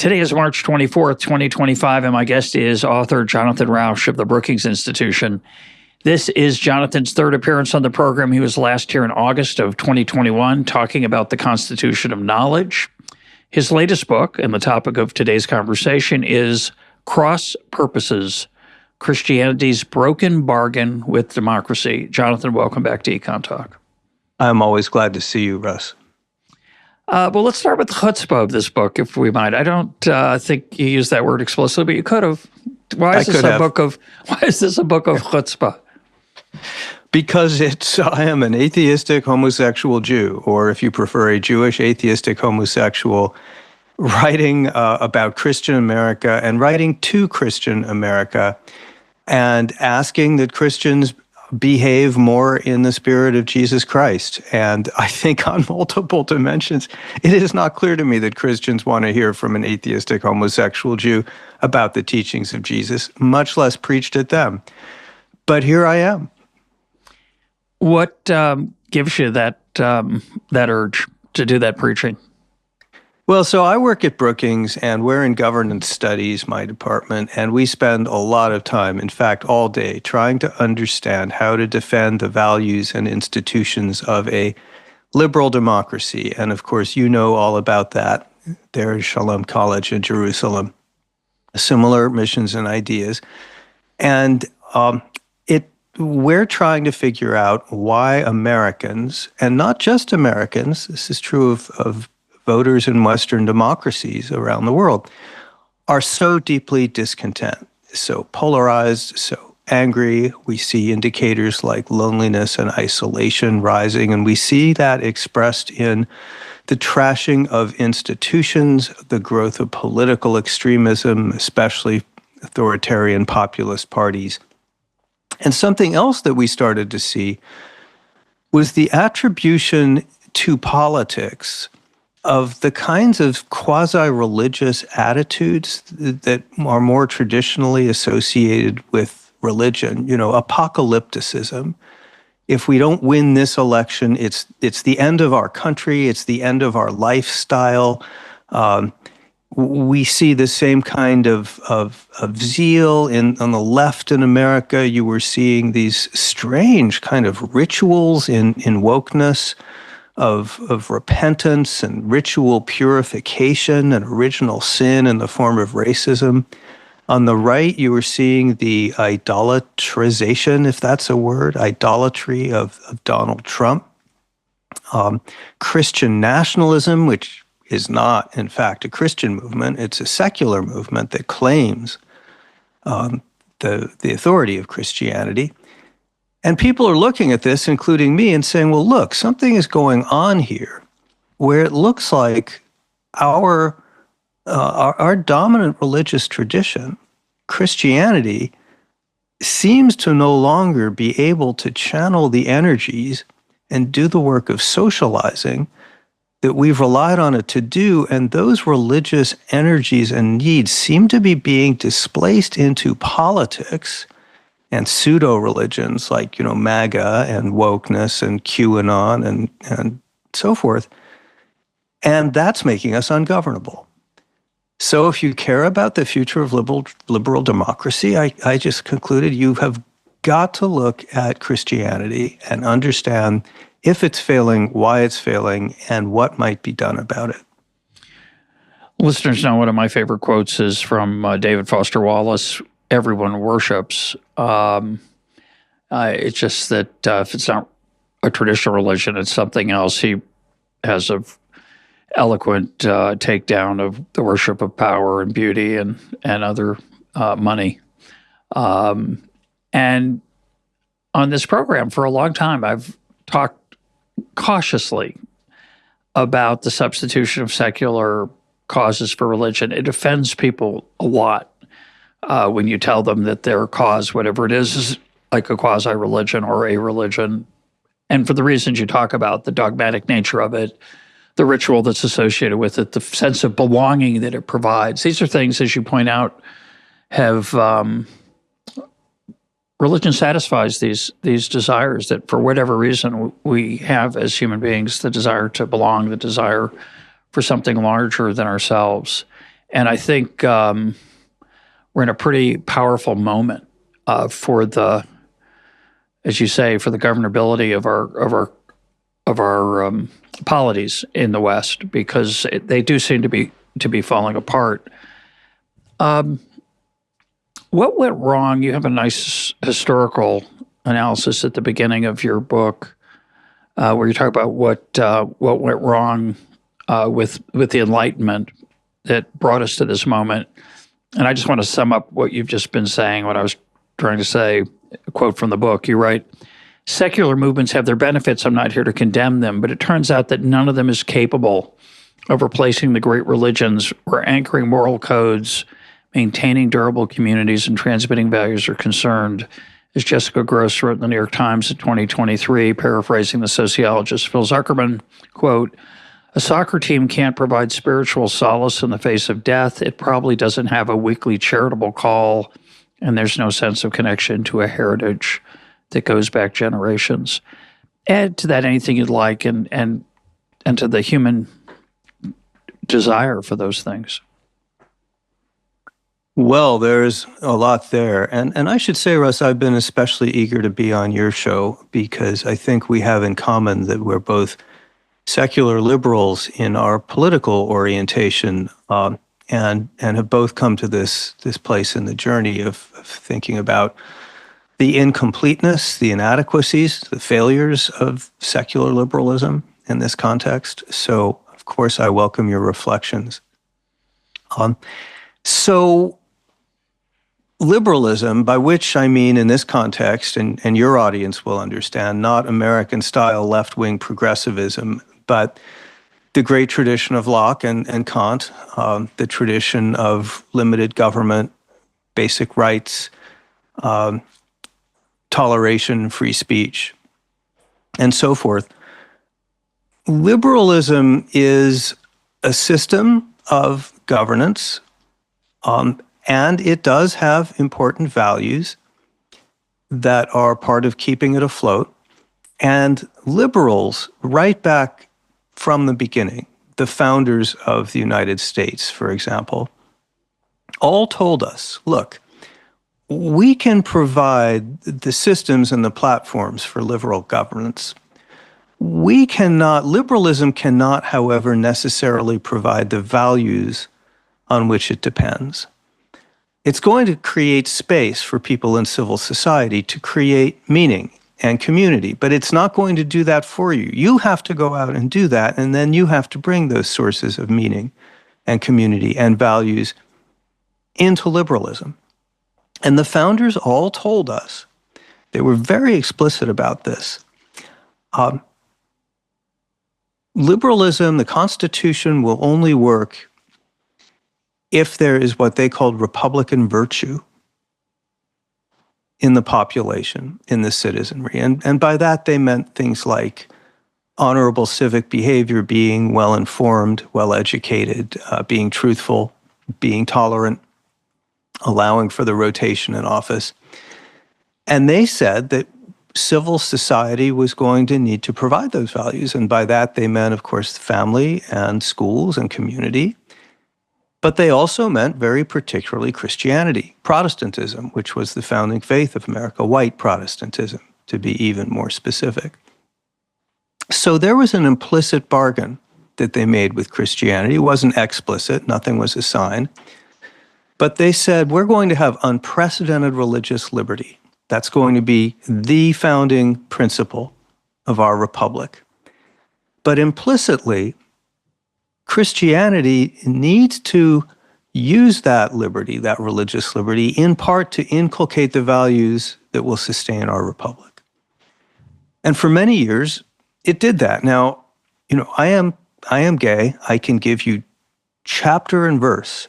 Today is March 24th, 2025, and my guest is author Jonathan Rauch of the Brookings Institution. This is Jonathan's third appearance on the program. He was last here in August of 2021 talking about the Constitution of Knowledge. His latest book, and the topic of today's conversation, is Cross Purposes, Christianity's Broken Bargain with Democracy. Jonathan, welcome back to EconTalk. I'm always glad to see you, Russ. Well, let's start with the chutzpah of this book, if we might. I don't think you used that word explicitly, but you could have. Why is this a book of chutzpah? Because I am an atheistic homosexual Jew, or if you prefer, a Jewish atheistic homosexual, writing about Christian America and writing to Christian America and asking that Christians behave more in the spirit of Jesus Christ. And I think on multiple dimensions, it is not clear to me that Christians want to hear from an atheistic homosexual Jew about the teachings of Jesus, much less preached at them. But here I am. What gives you that urge to do that preaching? Well, so I work at Brookings, and we're in governance studies, my department, and we spend a lot of time, in fact, all day, trying to understand how to defend the values and institutions of a liberal democracy. And of course, you know all about that. There is Shalom College in Jerusalem, similar missions and ideas. And we're trying to figure out why Americans, and not just Americans, this is true of voters in Western democracies around the world, are so deeply discontent, so polarized, so angry. We see indicators like loneliness and isolation rising, and we see that expressed in the trashing of institutions, the growth of political extremism, especially authoritarian populist parties. And something else that we started to see was the attribution to politics of the kinds of quasi-religious attitudes that are more traditionally associated with religion, apocalypticism. If we don't win this election, it's the end of our country, it's the end of our lifestyle. We see the same kind of zeal on the left in America. You were seeing these strange kind of rituals in wokeness, of repentance and ritual purification and original sin in the form of racism. On the right, you were seeing the idolatrization, if that's a word, idolatry of Donald Trump. Christian nationalism, which is not, in fact, a Christian movement. It's a secular movement that claims the authority of Christianity. And people are looking at this, including me, and saying, well, look, something is going on here where it looks like our dominant religious tradition, Christianity, seems to no longer be able to channel the energies and do the work of socializing that we've relied on it to do, and those religious energies and needs seem to be being displaced into politics and pseudo-religions like, MAGA and wokeness and QAnon and so forth. And that's making us ungovernable. So if you care about the future of liberal democracy, I just concluded you have got to look at Christianity and understand if it's failing, why it's failing, and what might be done about it. Listeners know one of my favorite quotes is from David Foster Wallace, "Everyone worships." It's just that if it's not a traditional religion, it's something else. He has an eloquent takedown of the worship of power and beauty and other money. And on this program for a long time, I've talked cautiously about the substitution of secular causes for religion. It offends people a lot when you tell them that their cause, whatever it is like a quasi-religion or a religion. And for the reasons you talk about, the dogmatic nature of it, the ritual that's associated with it, the sense of belonging that it provides. These are things, as you point out, have religion satisfies these desires that for whatever reason we have as human beings, the desire to belong, the desire for something larger than ourselves. And I think we're in a pretty powerful moment for the, as you say, for the governability of our polities in the West, because they do seem to be falling apart. What went wrong? You have a nice historical analysis at the beginning of your book, where you talk about what went wrong with the Enlightenment that brought us to this moment. And I just want to sum up what you've just been saying, what I was trying to say, a quote from the book. You write, secular movements have their benefits. I'm not here to condemn them, but it turns out that none of them is capable of replacing the great religions where anchoring moral codes, maintaining durable communities, and transmitting values are concerned. As Jessica Gross wrote in the New York Times in 2023, paraphrasing the sociologist Phil Zuckerman, quote, a soccer team can't provide spiritual solace in the face of death. It probably doesn't have a weekly charitable call, and there's no sense of connection to a heritage that goes back generations. Add to that anything you'd like, and to the human desire for those things. Well, there's a lot there. And I should say, Russ, I've been especially eager to be on your show because I think we have in common that we're both secular liberals in our political orientation, and have both come to this place in the journey of thinking about the incompleteness, the inadequacies, the failures of secular liberalism in this context. So, of course, I welcome your reflections. So liberalism, by which I mean in this context, and your audience will understand, not American-style left-wing progressivism, but the great tradition of Locke and Kant, the tradition of limited government, basic rights, toleration, free speech, and so forth. Liberalism is a system of governance, and it does have important values that are part of keeping it afloat. And liberals, right back from the beginning, the founders of the United States, for example, all told us, look, we can provide the systems and the platforms for liberal governance. Liberalism cannot, however, necessarily provide the values on which it depends. It's going to create space for people in civil society to create meaning and community, but it's not going to do that for you. You have to go out and do that, and then you have to bring those sources of meaning and community and values into liberalism. And the founders all told us, they were very explicit about this. Liberalism, the Constitution, will only work if there is what they called Republican virtue in the population, in the citizenry. And by that, they meant things like honorable civic behavior, being well-informed, well-educated, being truthful, being tolerant, allowing for the rotation in office. And they said that civil society was going to need to provide those values. And by that, they meant, of course, family and schools and community. But they also meant very particularly Christianity, Protestantism, which was the founding faith of America, white Protestantism, to be even more specific. So there was an implicit bargain that they made with Christianity. It wasn't explicit, nothing was assigned. But they said, we're going to have unprecedented religious liberty. That's going to be the founding principle of our republic. But implicitly, Christianity needs to use that liberty, that religious liberty, in part to inculcate the values that will sustain our republic. And for many years, it did that. Now, I am gay. I can give you chapter and verse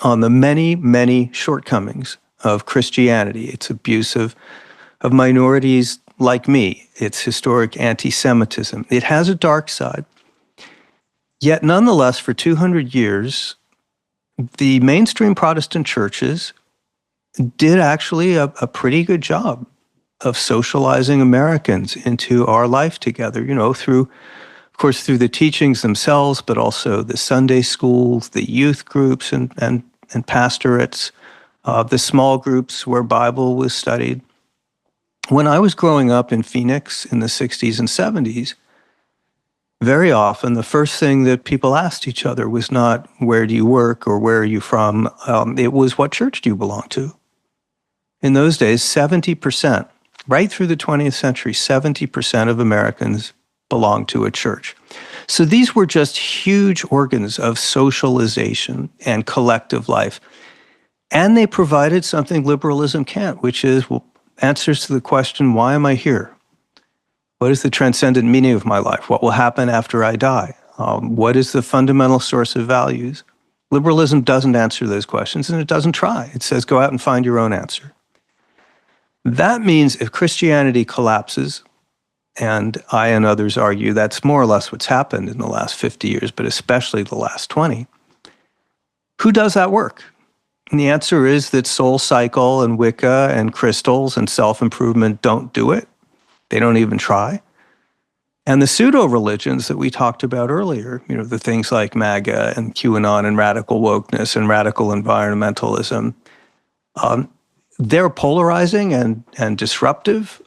on the many, many shortcomings of Christianity, its abuse of minorities like me, its historic anti-Semitism. It has a dark side. Yet nonetheless, for 200 years, the mainstream Protestant churches did actually a pretty good job of socializing Americans into our life together, through, of course, through the teachings themselves, but also the Sunday schools, the youth groups and pastorates, the small groups where Bible was studied. When I was growing up in Phoenix in the 60s and 70s, very often the first thing that people asked each other was not, where do you work or where are you from? It was, what church do you belong to? In those days, 70%, right through the 20th century, 70% of Americans belonged to a church. So these were just huge organs of socialization and collective life. And they provided something liberalism can't, which is answers to the question, why am I here? What is the transcendent meaning of my life? What will happen after I die? What is the fundamental source of values? Liberalism doesn't answer those questions, and it doesn't try. It says, go out and find your own answer. That means if Christianity collapses, and I and others argue that's more or less what's happened in the last 50 years, but especially the last 20, who does that work? And the answer is that SoulCycle and Wicca and crystals and self-improvement don't do it. They don't even try. And the pseudo-religions that we talked about earlier, the things like MAGA and QAnon and radical wokeness and radical environmentalism, they're polarizing and disruptive.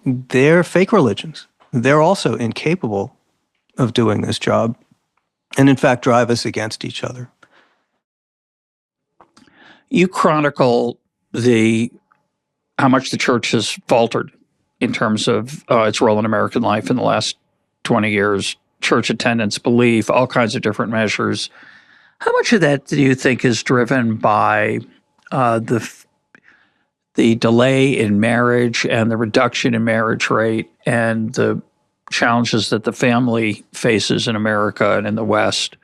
They're fake religions. They're also incapable of doing this job and, in fact, drive us against each other. You chronicle how much the church has faltered in terms of its role in American life in the last 20 years, church attendance, belief, all kinds of different measures. How much of that do you think is driven by the delay in marriage and the reduction in marriage rate and the challenges that the family faces in America and in the West?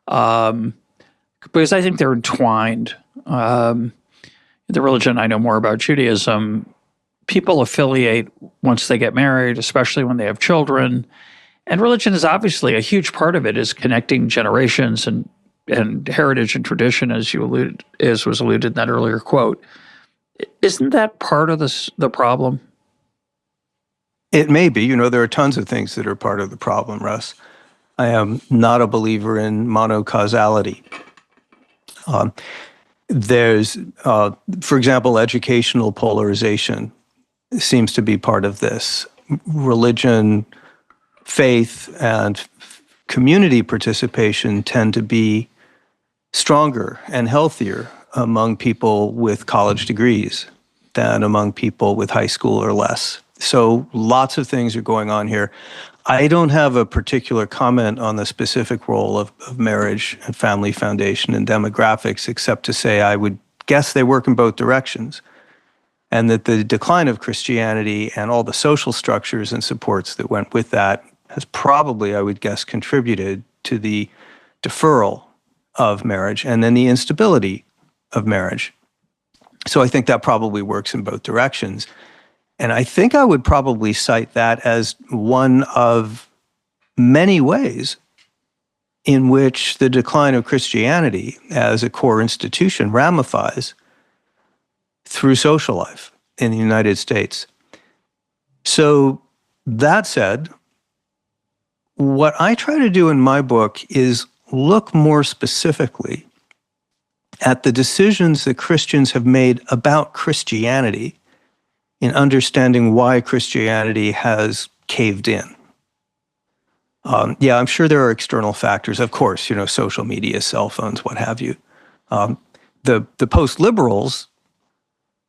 Because I think they're entwined. The religion I know more about, Judaism, people affiliate once they get married, especially when they have children. And religion is obviously a huge part of it, is connecting generations and heritage and tradition, as was alluded in that earlier quote. Isn't that part of the problem? It may be. There are tons of things that are part of the problem, Russ. I am not a believer in monocausality. There's, for example, educational polarization seems to be part of this. Religion, faith, and community participation tend to be stronger and healthier among people with college degrees than among people with high school or less. So lots of things are going on here. I don't have a particular comment on the specific role of marriage and family foundation and demographics, except to say I would guess they work in both directions, and that the decline of Christianity and all the social structures and supports that went with that has probably, I would guess, contributed to the deferral of marriage and then the instability of marriage. So I think that probably works in both directions. And I think I would probably cite that as one of many ways in which the decline of Christianity as a core institution ramifies through social life in the United States. So that said, what I try to do in my book is look more specifically at the decisions that Christians have made about Christianity in understanding why Christianity has caved in. I'm sure there are external factors, of course, social media, cell phones, what have you. The post-liberals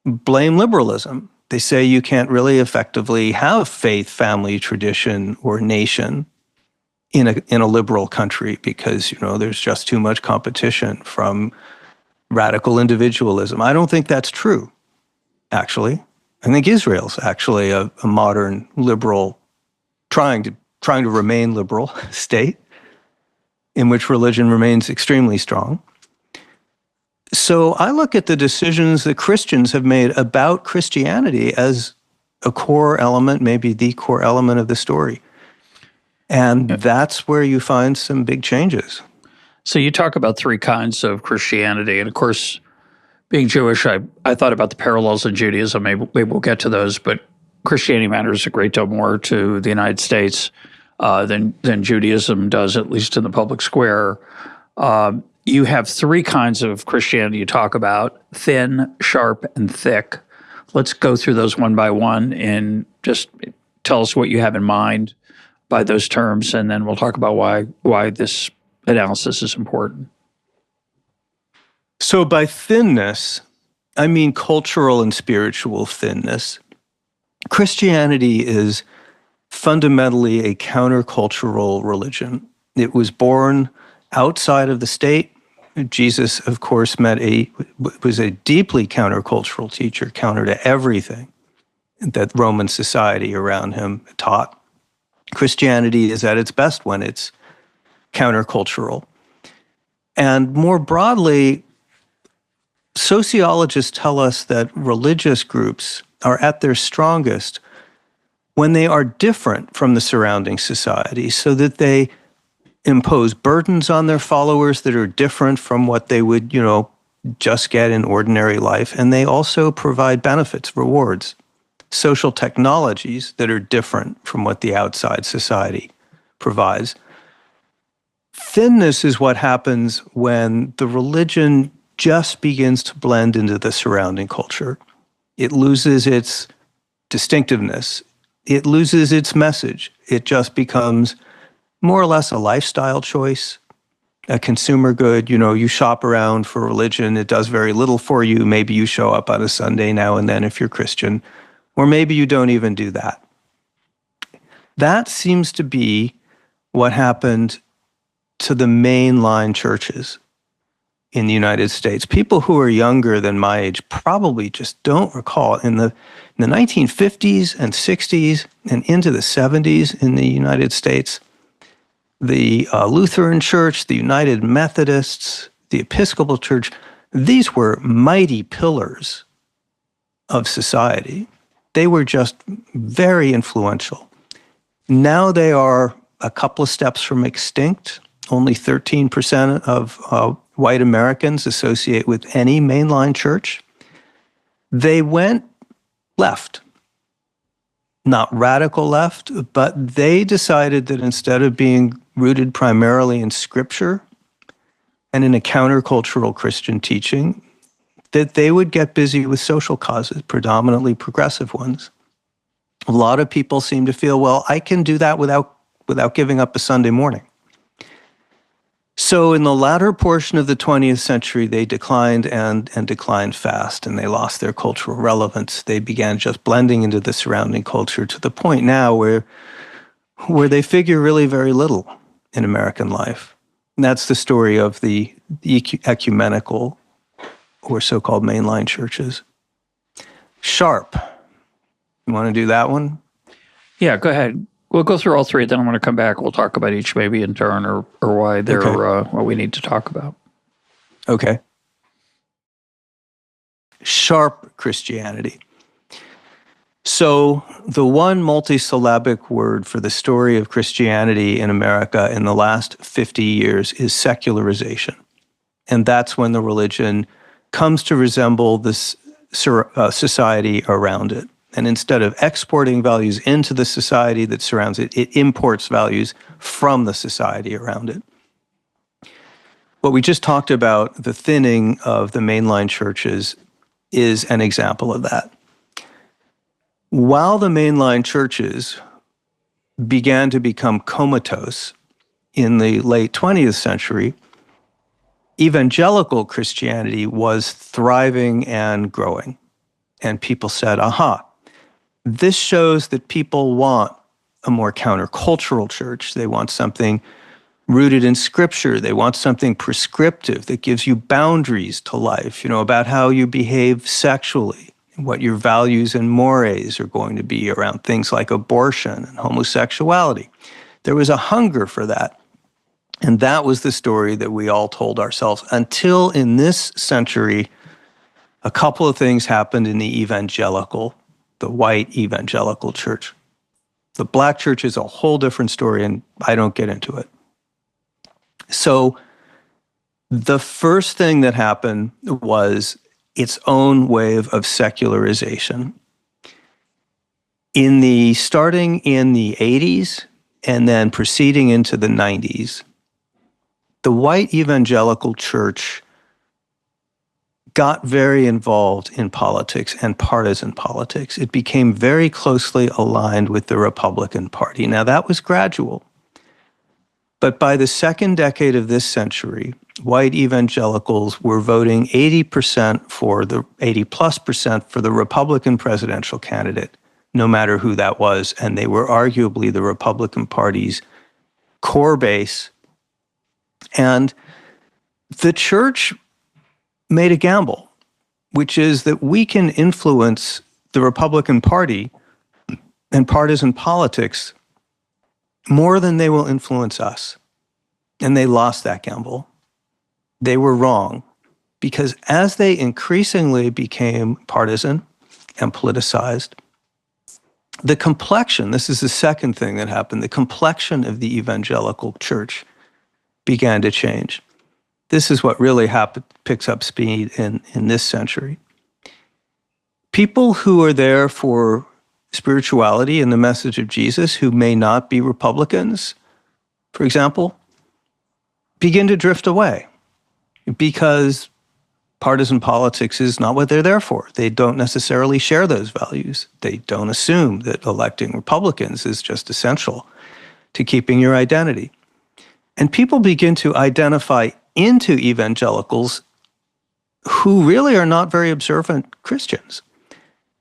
blame liberalism. They say you can't really effectively have faith, family, tradition, or nation in a liberal country because, there's just too much competition from radical individualism. I don't think that's true, actually. I think Israel's actually a modern liberal, trying to remain liberal state in which religion remains extremely strong. So I look at the decisions that Christians have made about Christianity as a core element, maybe the core element of the story. And that's where you find some big changes. So you talk about three kinds of Christianity. And of course, being Jewish, I thought about the parallels in Judaism. Maybe we'll get to those, but Christianity matters a great deal more to the United States. than Judaism does, at least in the public square. You have three kinds of Christianity you talk about: thin, sharp, and thick. Let's go through those one by one and just tell us what you have in mind by those terms, and then we'll talk about why this analysis is important. So by thinness, I mean cultural and spiritual thinness. Christianity is fundamentally a countercultural religion. It was born outside of the state. Jesus, of course, was a deeply countercultural teacher, counter to everything that Roman society around him taught. Christianity is at its best when it's countercultural. And more broadly, sociologists tell us that religious groups are at their strongest when they are different from the surrounding society, so that they impose burdens on their followers that are different from what they would, just get in ordinary life. And they also provide benefits, rewards, social technologies that are different from what the outside society provides. Thinness is what happens when the religion just begins to blend into the surrounding culture. It loses its distinctiveness. It loses its message. It just becomes more or less a lifestyle choice, a consumer good. You shop around for religion. It does very little for you. Maybe you show up on a Sunday now and then if you're Christian, or maybe you don't even do that. That seems to be what happened to the mainline churches in the United States. People who are younger than my age probably just don't recall. In the 1950s and 60s and into the 70s in the United States, the Lutheran Church, the United Methodists, the Episcopal Church, these were mighty pillars of society. They were just very influential. Now they are a couple of steps from extinct. Only 13% of white Americans associate with any mainline church. They went left. Not radical left, but they decided that instead of being rooted primarily in Scripture and in a countercultural Christian teaching, that they would get busy with social causes, predominantly progressive ones. A lot of people seem to feel, well, I can do that without giving up a Sunday morning. So in the latter portion of the 20th century, they declined and declined fast, and they lost their cultural relevance. They began just blending into the surrounding culture to the point now where they figure really very little in American life. And that's the story of the ecumenical or so-called mainline churches. Sharp. You want to do that one? Yeah, go ahead. We'll go through all three, then I'm going to come back. We'll talk about each maybe in turn or why they're what we need to talk about. Okay. Sharp Christianity. So the one multisyllabic word for the story of Christianity in America in the last 50 years is secularization. And that's when the religion comes to resemble this society around it. And instead of exporting values into the society that surrounds it, it imports values from the society around it. What we just talked about, the thinning of the mainline churches, is an example of that. While the mainline churches began to become comatose in the late 20th century, evangelical Christianity was thriving and growing. And people said, aha, this shows that people want a more countercultural church. They want something rooted in Scripture. They want something prescriptive that gives you boundaries to life, about how you behave sexually, what your values and mores are going to be around things like abortion and homosexuality. There was a hunger for that. And that was the story that we all told ourselves until in this century, a couple of things happened in the white evangelical church. The black church is a whole different story, and I don't get into it. So the first thing that happened was its own wave of secularization. Starting in the 80s and then proceeding into the 90s, the white evangelical church got very involved in politics and partisan politics. It became very closely aligned with the Republican Party. Now, that was gradual. But by the second decade of this century, white evangelicals were voting 80% for the 80+% for the Republican presidential candidate, no matter who that was. And they were arguably the Republican Party's core base. And the church made a gamble, which is that we can influence the Republican Party and partisan politics more than they will influence us. And they lost that gamble. They were wrong, because as they increasingly became partisan and politicized, the complexion, this is the second thing that happened, the complexion of the evangelical church began to change. This is what really picks up speed in this century. People who are there for spirituality and the message of Jesus, who may not be Republicans, for example, begin to drift away because partisan politics is not what they're there for. They don't necessarily share those values. They don't assume that electing Republicans is just essential to keeping your identity. And people begin to identify into evangelicals who really are not very observant Christians.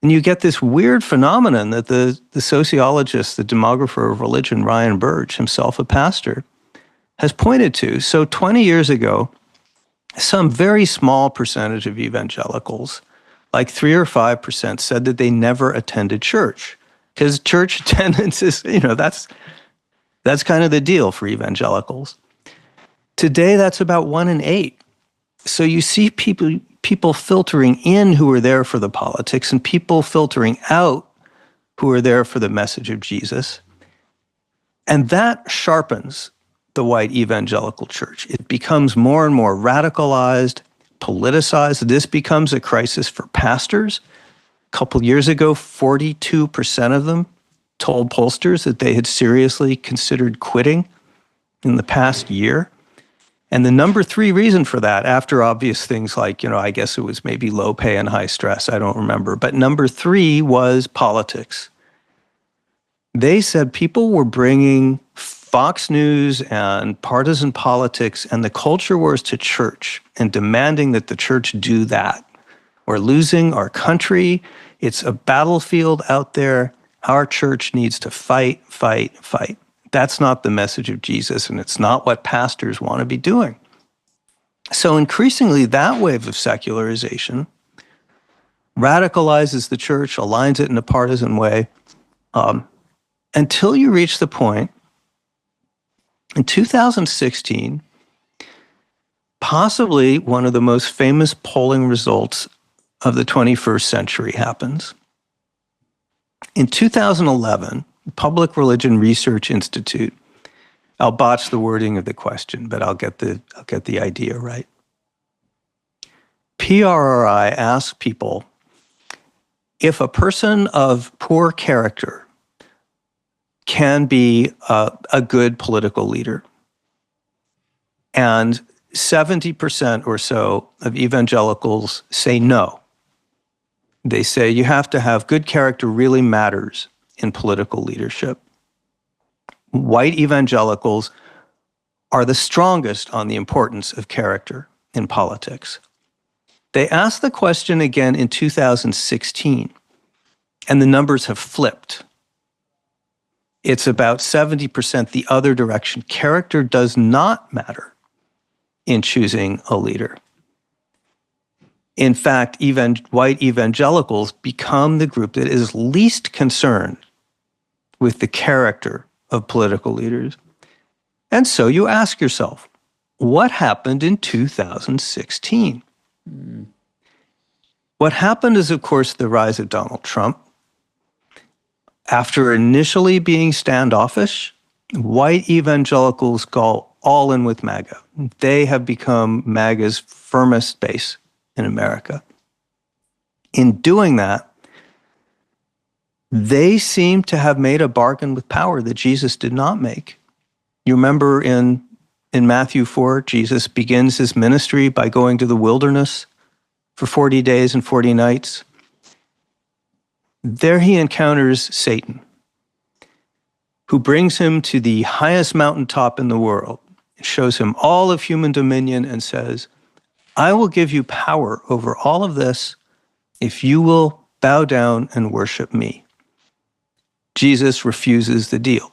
And you get this weird phenomenon that the sociologist, the demographer of religion, Ryan Burge, himself a pastor, has pointed to. So 20 years ago, some very small percentage of evangelicals, like 3 or 5%, said that they never attended church. Because church attendance is, that's kind of the deal for evangelicals. Today, that's about 1 in 8. So you see people filtering in who are there for the politics and people filtering out who are there for the message of Jesus. And that sharpens the white evangelical church. It becomes more and more radicalized, politicized. This becomes a crisis for pastors. A couple years ago, 42% of them told pollsters that they had seriously considered quitting in the past year. And the number 3 reason for that, after obvious things like, I guess it was maybe low pay and high stress, I don't remember, but number 3 was politics. They said people were bringing Fox News and partisan politics and the culture wars to church and demanding that the church do that. We're losing our country. It's a battlefield out there. Our church needs to fight, fight, fight. That's not the message of Jesus, and it's not what pastors want to be doing. So increasingly, that wave of secularization radicalizes the church, aligns it in a partisan way, until you reach the point in 2016, possibly one of the most famous polling results of the 21st century happens. In 2011, Public Religion Research Institute, I'll botch the wording of the question, but I'll get the idea right. PRRI asked people if a person of poor character can be a good political leader. And 70% or so of evangelicals say no. They say you have to have good character really matters in political leadership. White evangelicals are the strongest on the importance of character in politics. They asked the question again in 2016, and the numbers have flipped. It's about 70% the other direction. Character does not matter in choosing a leader. In fact, white evangelicals become the group that is least concerned with the character of political leaders. And so you ask yourself, what happened in 2016? What happened is, of course, the rise of Donald Trump. After initially being standoffish, white evangelicals go all in with MAGA. They have become MAGA's firmest base in America. In doing that, they seem to have made a bargain with power that Jesus did not make. You remember in Matthew 4, Jesus begins his ministry by going to the wilderness for 40 days and 40 nights. There he encounters Satan, who brings him to the highest mountaintop in the world, shows him all of human dominion and says, I will give you power over all of this if you will bow down and worship me. Jesus refuses the deal.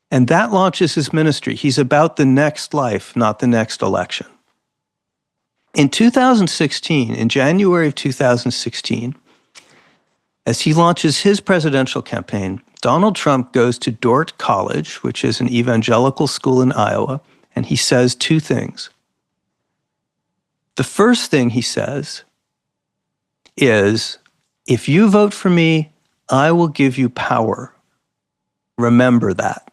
And that launches his ministry. He's about the next life, not the next election. In 2016, in January of 2016, as he launches his presidential campaign, Donald Trump goes to Dordt College, which is an evangelical school in Iowa, and he says two things. The first thing he says is, if you vote for me, I will give you power. Remember that.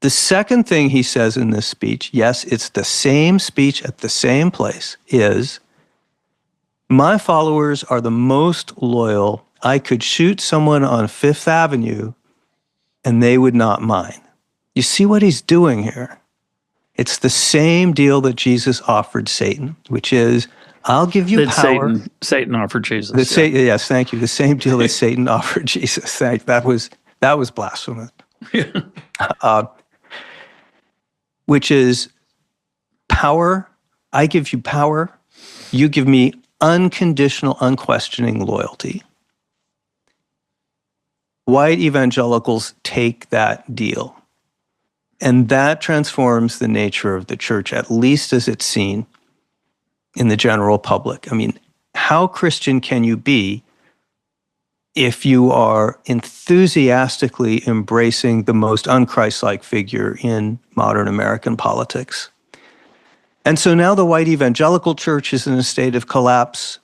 The second thing he says in this speech, yes, it's the same speech at the same place, is, my followers are the most loyal. I could shoot someone on Fifth Avenue and they would not mind. You see what he's doing here? It's the same deal that Jesus offered Satan, which is, I'll give you power. Satan offered Jesus. Yes, thank you. The same deal that Satan offered Jesus. That was blasphemous. Which is power. I give you power. You give me unconditional, unquestioning loyalty. White evangelicals take that deal. And that transforms the nature of the church, at least as it's seen in the general public. I mean, how Christian can you be if you are enthusiastically embracing the most un-Christ-like figure in modern American politics? And so now the white evangelical church is in a state of collapse.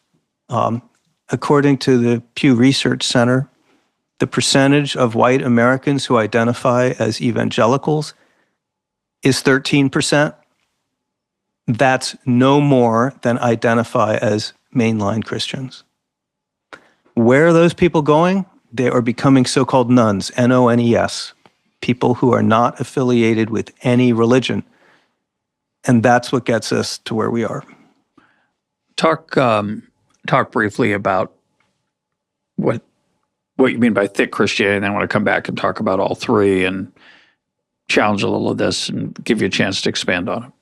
According to the Pew Research Center, the percentage of white Americans who identify as evangelicals is 13%. That's no more than identify as mainline Christians. Where are those people going? They are becoming so-called nones, N-O-N-E-S, people who are not affiliated with any religion. And that's what gets us to where we are. Talk briefly about what you mean by thick Christianity, and then I want to come back and talk about all three and challenge a little of this and give you a chance to expand on it.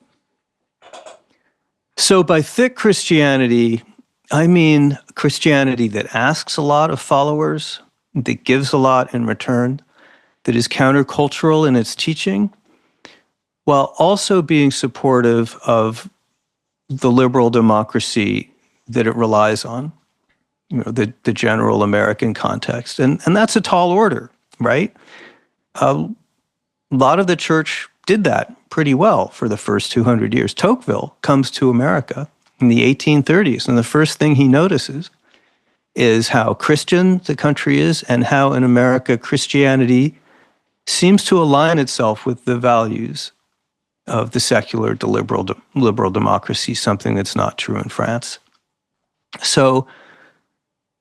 So by thick Christianity, I mean Christianity that asks a lot of followers, that gives a lot in return, that is countercultural in its teaching, while also being supportive of the liberal democracy that it relies on, the general American context. And that's a tall order, right? A lot of the church did that pretty well for the first 200 years. Tocqueville comes to America in the 1830s, and the first thing he notices is how Christian the country is and how in America Christianity seems to align itself with the values of the secular liberal democracy, something that's not true in France. So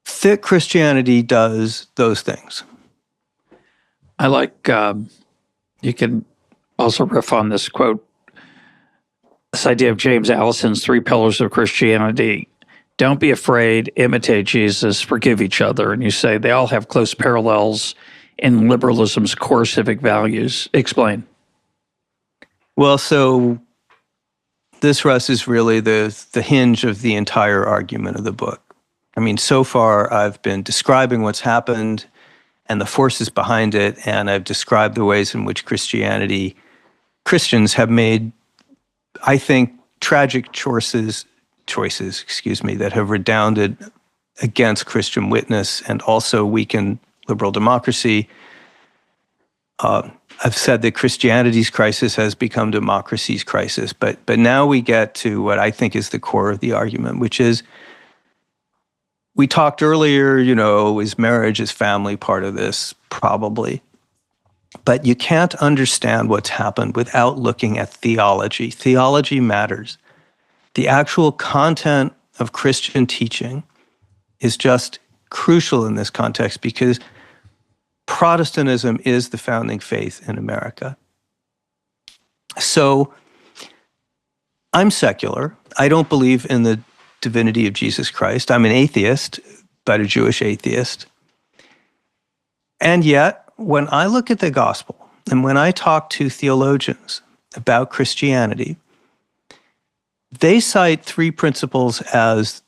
thick Christianity does those things. I like, you can also riff on this quote, this idea of James Allison's 3 pillars of Christianity. Don't be afraid, imitate Jesus, forgive each other. And you say they all have close parallels in liberalism's core civic values. Explain. Well, so this, Russ, is really the hinge of the entire argument of the book. I mean, so far I've been describing what's happened and the forces behind it, and I've described the ways in which Christians have made, I think, tragic choices, that have redounded against Christian witness and also weakened liberal democracy. I've said that Christianity's crisis has become democracy's crisis, but now we get to what I think is the core of the argument, which is, we talked earlier, is marriage, is family part of this? Probably. But you can't understand what's happened without looking at theology. Theology matters. The actual content of Christian teaching is just crucial in this context because Protestantism is the founding faith in America. So I'm secular. I don't believe in the divinity of Jesus Christ. I'm an atheist, but a Jewish atheist. And yet, when I look at the gospel and when I talk to theologians about Christianity, they cite three principles as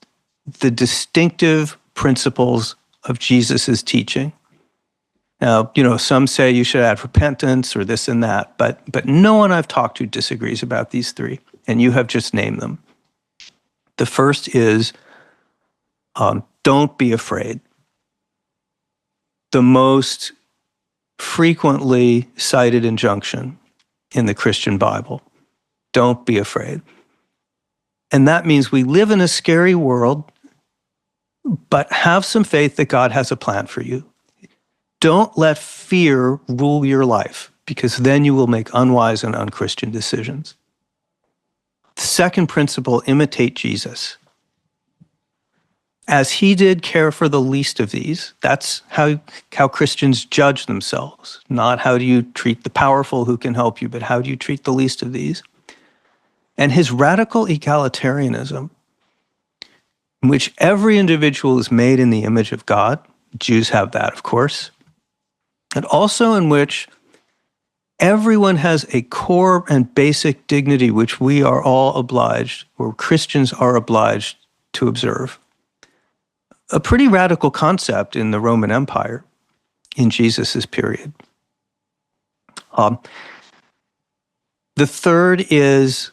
the distinctive principles of Jesus' teaching. Now, some say you should add repentance or this and that, but no one I've talked to disagrees about these three, and you have just named them. The first is don't be afraid. The most frequently cited injunction in the Christian Bible. Don't be afraid. And that means we live in a scary world, but have some faith that God has a plan for you. Don't let fear rule your life, because then you will make unwise and unchristian decisions. The second principle, imitate Jesus. As he did, care for the least of these. That's how Christians judge themselves. Not how do you treat the powerful who can help you, but how do you treat the least of these? And his radical egalitarianism, in which every individual is made in the image of God. Jews have that, of course. And also in which everyone has a core and basic dignity which we are all obliged, or Christians are obliged to observe. A pretty radical concept in the Roman Empire in Jesus' period. The third is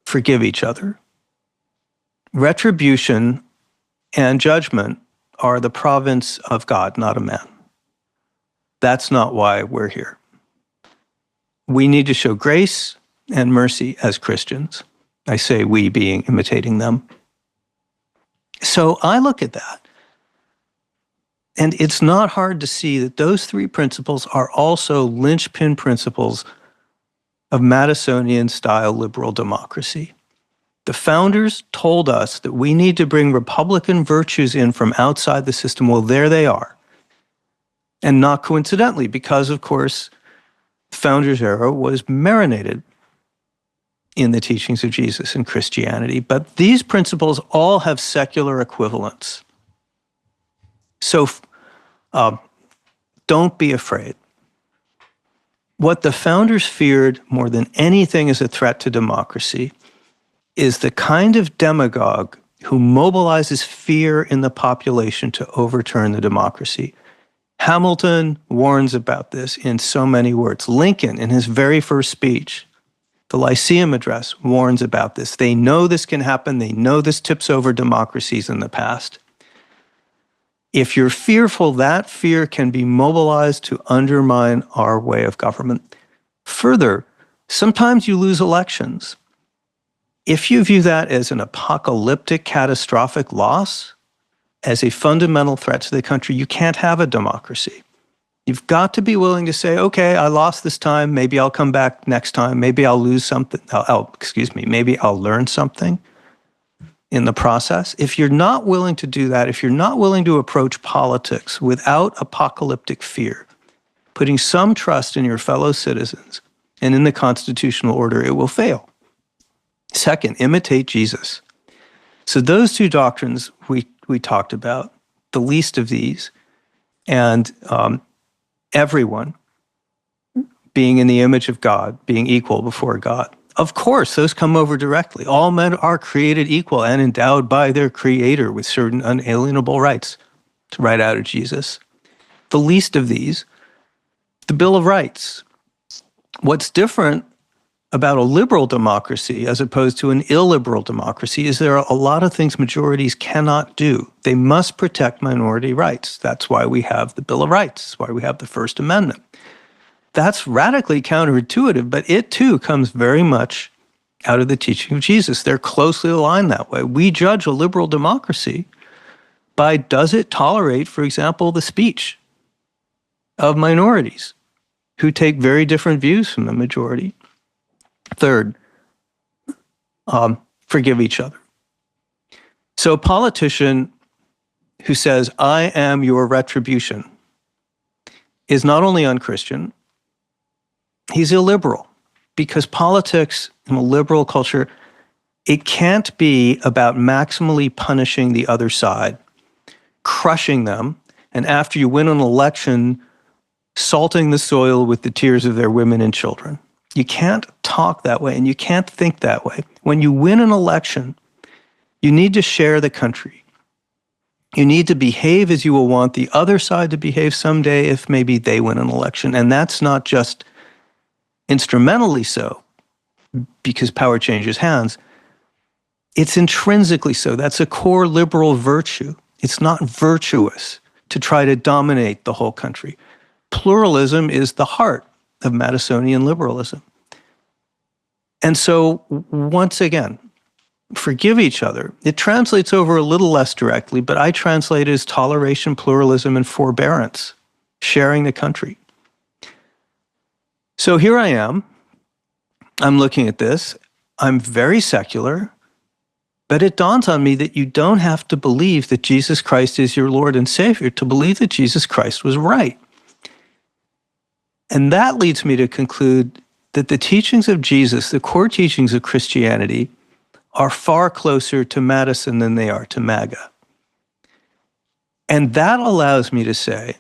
forgive each other. Retribution and judgment are the province of God, not of man. That's not why we're here. We need to show grace and mercy as Christians. I say we being imitating them. So I look at that, and it's not hard to see that those three principles are also linchpin principles of Madisonian-style liberal democracy. The founders told us that we need to bring Republican virtues in from outside the system. Well, there they are. And not coincidentally, because, of course, the founders' era was marinated in the teachings of Jesus and Christianity. But these principles all have secular equivalents. So don't be afraid. What the founders feared more than anything as a threat to democracy is the kind of demagogue who mobilizes fear in the population to overturn the democracy. Hamilton warns about this in so many words. Lincoln, in his very first speech, the Lyceum Address, warns about this. They know this can happen. They know this tips over democracies in the past. If you're fearful, that fear can be mobilized to undermine our way of government. Further, sometimes you lose elections. If you view that as an apocalyptic, catastrophic loss, as a fundamental threat to the country, you can't have a democracy. You've got to be willing to say, okay, I lost this time. Maybe I'll come back next time. Maybe I'll lose something. Maybe I'll learn something in the process. If you're not willing to do that, if you're not willing to approach politics without apocalyptic fear, putting some trust in your fellow citizens and in the constitutional order, it will fail. Second, imitate Jesus. So those two doctrines we talked about, the least of these, and everyone being in the image of God, being equal before God. Of course, those come over directly. All men are created equal and endowed by their Creator with certain unalienable rights. It's right out of Jesus. The least of these, the Bill of Rights. What's different about a liberal democracy as opposed to an illiberal democracy is there are a lot of things majorities cannot do. They must protect minority rights. That's why we have the Bill of Rights. That's why we have the First Amendment. That's radically counterintuitive, but it too comes very much out of the teaching of Jesus. They're closely aligned that way. We judge a liberal democracy by, does it tolerate, for example, the speech of minorities who take very different views from the majority? Third, forgive each other. So a politician who says, I am your retribution, is not only unchristian, he's illiberal. Because politics in a liberal culture, it can't be about maximally punishing the other side, crushing them, and after you win an election, salting the soil with the tears of their women and children. You can't talk that way, and you can't think that way. When you win an election, you need to share the country. You need to behave as you will want the other side to behave someday if maybe they win an election. And that's not just instrumentally so, because power changes hands. It's intrinsically so. That's a core liberal virtue. It's not virtuous to try to dominate the whole country. Pluralism is the heart of Madisonian liberalism. And so, once again, forgive each other. It translates over a little less directly, but I translate it as toleration, pluralism, and forbearance, sharing the country. So here I am. I'm looking at this. I'm very secular, but it dawns on me that you don't have to believe that Jesus Christ is your Lord and Savior to believe that Jesus Christ was right. And that leads me to conclude that the teachings of Jesus, the core teachings of Christianity, are far closer to Madison than they are to MAGA. And that allows me to say,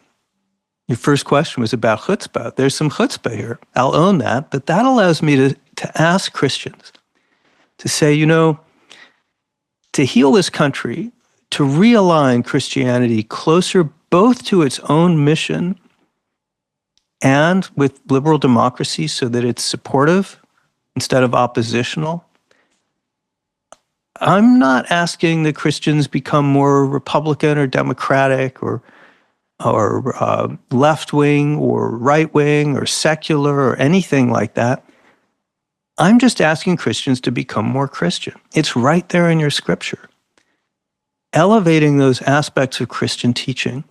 your first question was about chutzpah. There's some chutzpah here. I'll own that. But that allows me to ask Christians to say, to heal this country, to realign Christianity closer both to its own mission and with liberal democracy so that it's supportive instead of oppositional. I'm not asking that Christians become more Republican or Democratic or left-wing or right-wing or secular or anything like that. I'm just asking Christians to become more Christian. It's right there in your scripture. Elevating those aspects of Christian teaching,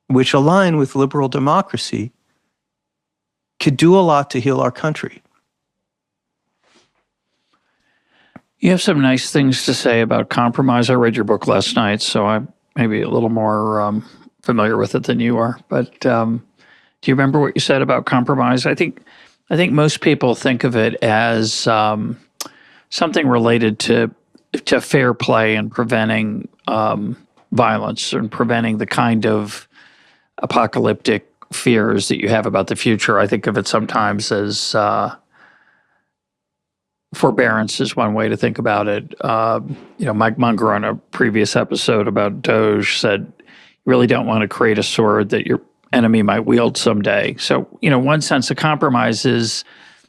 which align with liberal democracy, could do a lot to heal our country. You have some nice things to say about compromise. I read your book last night, so I'm maybe a little more familiar with it than you are. But do you remember what you said about compromise? I think most people think of it as something related to fair play and preventing violence and preventing the kind of apocalyptic fears that you have about the future. I think of it sometimes as forbearance is one way to think about it. Mike Munger on a previous episode about Doge said, you really don't want to create a sword that your enemy might wield someday. So, one sense of compromise is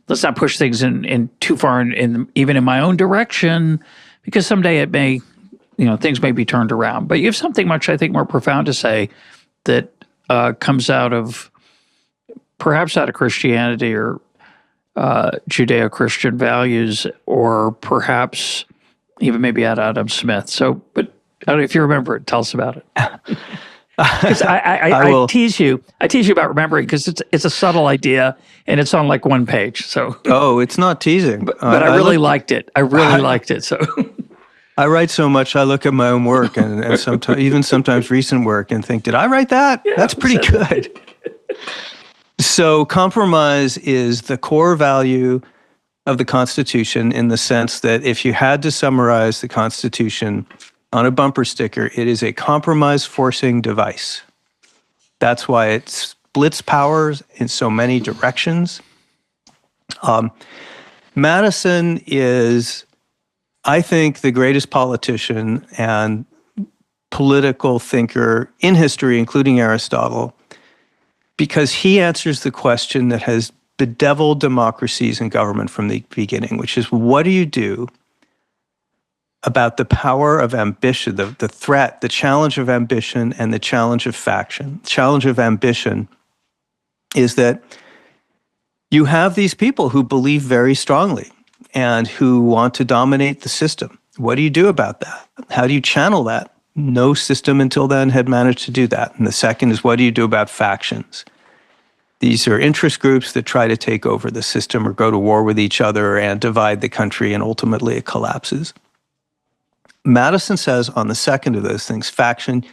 let's not push things in too far even in my own direction, because someday it may, things may be turned around. But you have something much, I think, more profound to say that comes perhaps out of Christianity or Judeo-Christian values, or perhaps even maybe out of Adam Smith. So, but I don't know if you remember it. Tell us about it. Because I tease you about remembering because it's a subtle idea and it's on like one page. So it's not teasing, but I really liked it. I really liked it. So I write so much. I look at my own work and sometimes recent work and think, did I write that? Yeah, that's pretty good. So compromise is the core value of the Constitution in the sense that if you had to summarize the Constitution on a bumper sticker, it is a compromise-forcing device. That's why it splits powers in so many directions. Madison is, I think, the greatest politician and political thinker in history, including Aristotle, because he answers the question that has bedeviled democracies and government from the beginning, which is, what do you do about the power of ambition, the threat, the challenge of ambition and the challenge of faction? The challenge of ambition is that you have these people who believe very strongly and who want to dominate the system. What do you do about that? How do you channel that? No system until then had managed to do that. And the second is, what do you do about factions? These are interest groups that try to take over the system or go to war with each other and divide the country, and ultimately it collapses. Madison says on the second of those things, faction,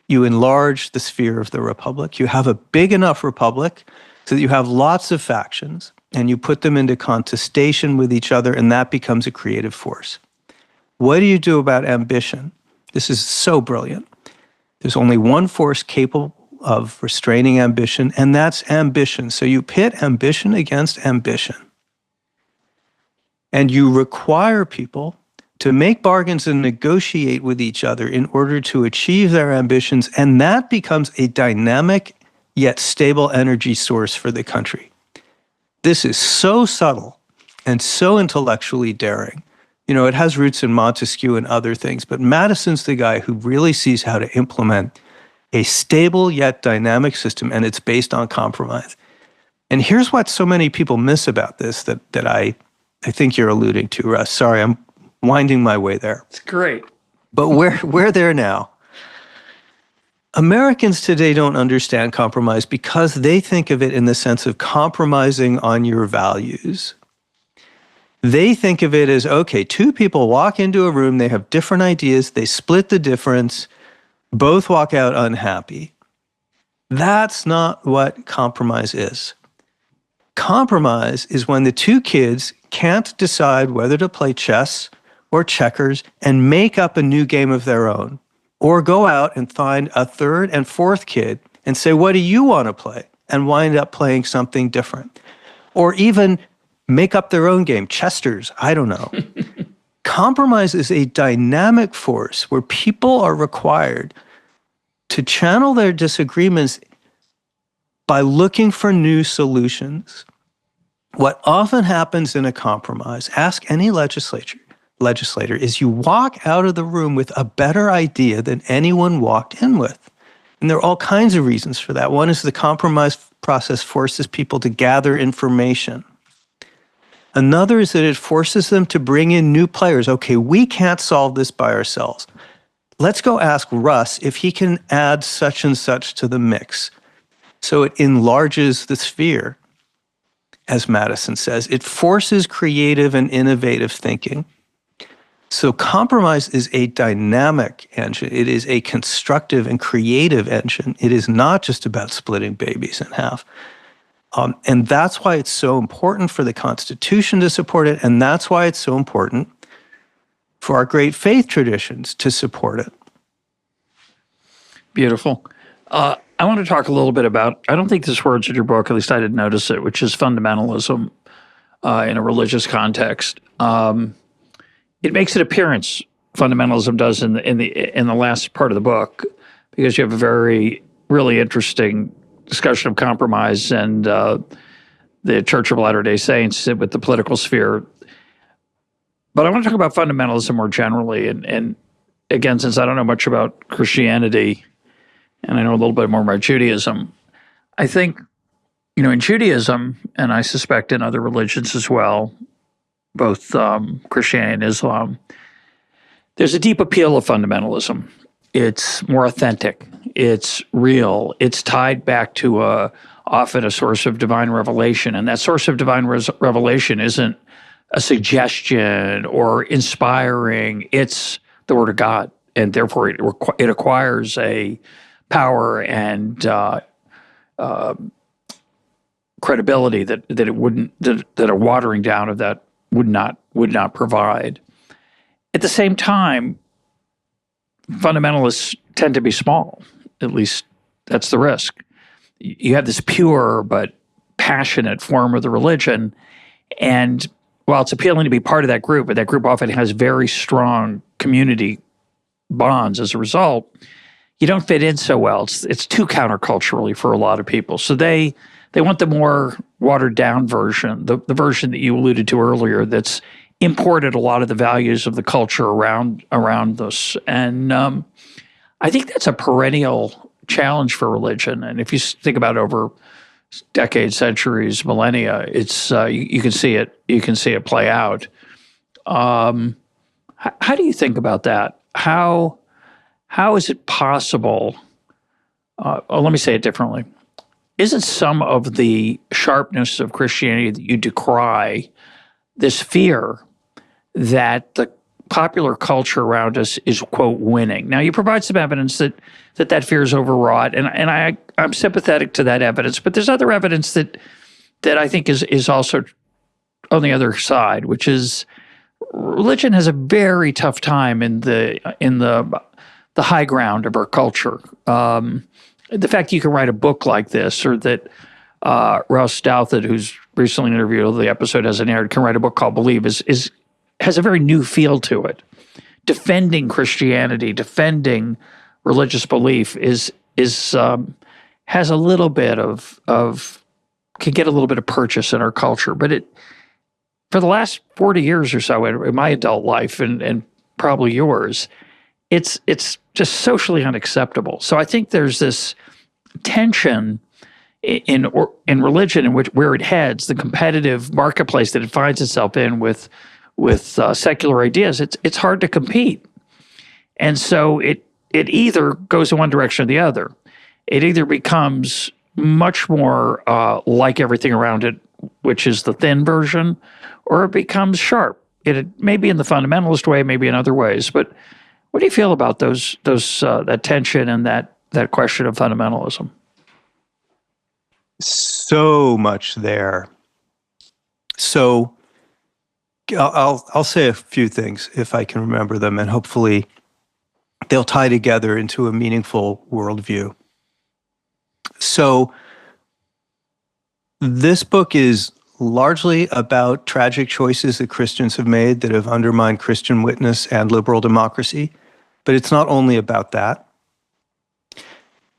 you enlarge the sphere of the republic. You have a big enough republic so that you have lots of factions, and you put them into contestation with each other, and that becomes a creative force. What do you do about ambition? This is so brilliant. There's only one force capable of restraining ambition, and that's ambition. So you pit ambition against ambition. And you require people to make bargains and negotiate with each other in order to achieve their ambitions, and that becomes a dynamic yet stable energy source for the country. This is so subtle and so intellectually daring. You know, it has roots in Montesquieu and other things, but Madison's the guy who really sees how to implement a stable yet dynamic system, and it's based on compromise. And here's what so many people miss about this that I think you're alluding to, Russ. Sorry, I'm winding my way there. It's great. But we're there now. Americans today don't understand compromise because they think of it in the sense of compromising on your values. They think of it as, okay, two people walk into a room, they have different ideas, they split the difference, both walk out unhappy. That's not what compromise is. Compromise is when the two kids can't decide whether to play chess or checkers and make up a new game of their own, or go out and find a third and fourth kid and say, what do you want to play? And wind up playing something different. Or even make up their own game, chesters, I don't know. Compromise is a dynamic force where people are required to channel their disagreements by looking for new solutions. What often happens in a compromise, ask any legislator, is you walk out of the room with a better idea than anyone walked in with. And there are all kinds of reasons for that. One is the compromise process forces people to gather information. Another is that it forces them to bring in new players. Okay, we can't solve this by ourselves. Let's go ask Russ if he can add such and such to the mix. So it enlarges the sphere, as Madison says. It forces creative and innovative thinking. So compromise is a dynamic engine. It is a constructive and creative engine. It is not just about splitting babies in half. And that's why it's so important for the Constitution to support it, and that's why it's so important for our great faith traditions to support it. Beautiful. I want to talk a little bit about, I don't think this word's in your book, at least I didn't notice it, which is fundamentalism in a religious context. It makes an appearance, fundamentalism does, in the last part of the book, because you have a really interesting discussion of compromise and the Church of Latter-day Saints with the political sphere. But I want to talk about fundamentalism more generally. And again, since I don't know much about Christianity, and I know a little bit more about Judaism, I think, in Judaism, and I suspect in other religions as well, both Christianity and Islam, there's a deep appeal of fundamentalism. It's more authentic. It's real. It's tied back to often a source of divine revelation. And that source of divine revelation isn't a suggestion or inspiring. It's the Word of God. And therefore, it acquires a power and credibility that it wouldn't, that a watering down of that would not provide. At the same time, fundamentalists tend to be small. At least that's the risk. You have this pure but passionate form of the religion, and while it's appealing to be part of that group, but that group often has very strong community bonds as a result, you don't fit in so well. It's too counterculturally for a lot of people. So they want the more watered down version, the version that you alluded to earlier, that's imported a lot of the values of the culture around us. And I think that's a perennial challenge for religion. And if you think about it over decades, centuries, millennia, it's you can see it. You can see it play out. How do you think about that? How is it possible? Let me say it differently. Isn't some of the sharpness of Christianity that you decry this fear that the popular culture around us is, quote, winning. Now, you provide some evidence that fear is overwrought, and I'm sympathetic to that evidence, but there's other evidence that I think is also on the other side, which is religion has a very tough time in the high ground of our culture. The fact that you can write a book like this, or that Russ, who's recently interviewed, although the episode hasn't aired, can write a book called Believe, has a very new feel to it. Defending Christianity, defending religious belief has a little bit of can get a little bit of purchase in our culture, but for the last 40 years or so in my adult life and probably yours, it's just socially unacceptable. So I think there's this tension in religion where it heads, the competitive marketplace that it finds itself in with secular ideas. It's hard to compete, and so it either goes in one direction or the other. It either becomes much more like everything around it, which is the thin version, or it becomes sharp. It may be in the fundamentalist way, maybe in other ways. But what do you feel about that tension and that question of fundamentalism? So much there. So I'll say a few things if I can remember them, and hopefully they'll tie together into a meaningful worldview. So this book is largely about tragic choices that Christians have made that have undermined Christian witness and liberal democracy, but it's not only about that.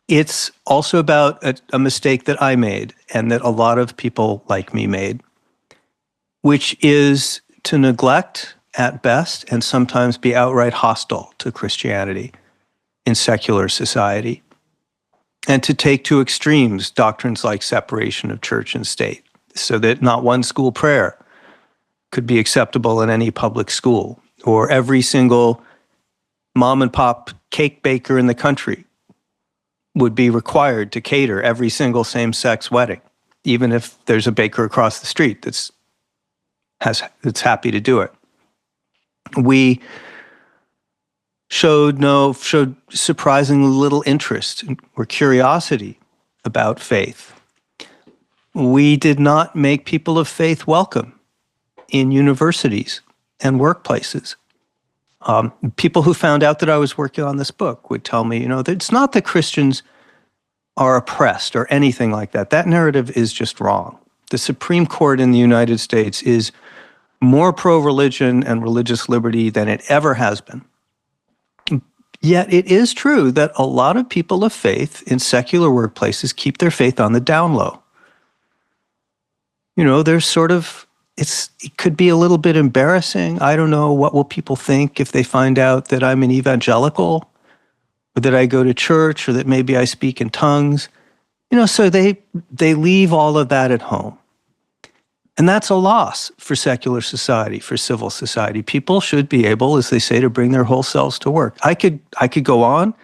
It's also about a mistake that I made and that a lot of people like me made, which is to neglect at best and sometimes be outright hostile to Christianity in secular society, and to take to extremes doctrines like separation of church and state, so that not one school prayer could be acceptable in any public school, or every single mom and pop cake baker in the country would be required to cater every single same-sex wedding, even if there's a baker across the street that's happy to do it. We showed surprisingly little interest or curiosity about faith. We did not make people of faith welcome in universities and workplaces. People who found out that I was working on this book would tell me, that it's not that Christians are oppressed or anything like that. That narrative is just wrong. The Supreme Court in the United States is more pro-religion and religious liberty than it ever has been. Yet it is true that a lot of people of faith in secular workplaces keep their faith on the down low. There's sort of, it could be a little bit embarrassing. I don't know, what will people think if they find out that I'm an evangelical, or that I go to church, or that maybe I speak in tongues? So they leave all of that at home. And that's a loss for secular society, for civil society. People should be able, as they say, to bring their whole selves to work. I could go on.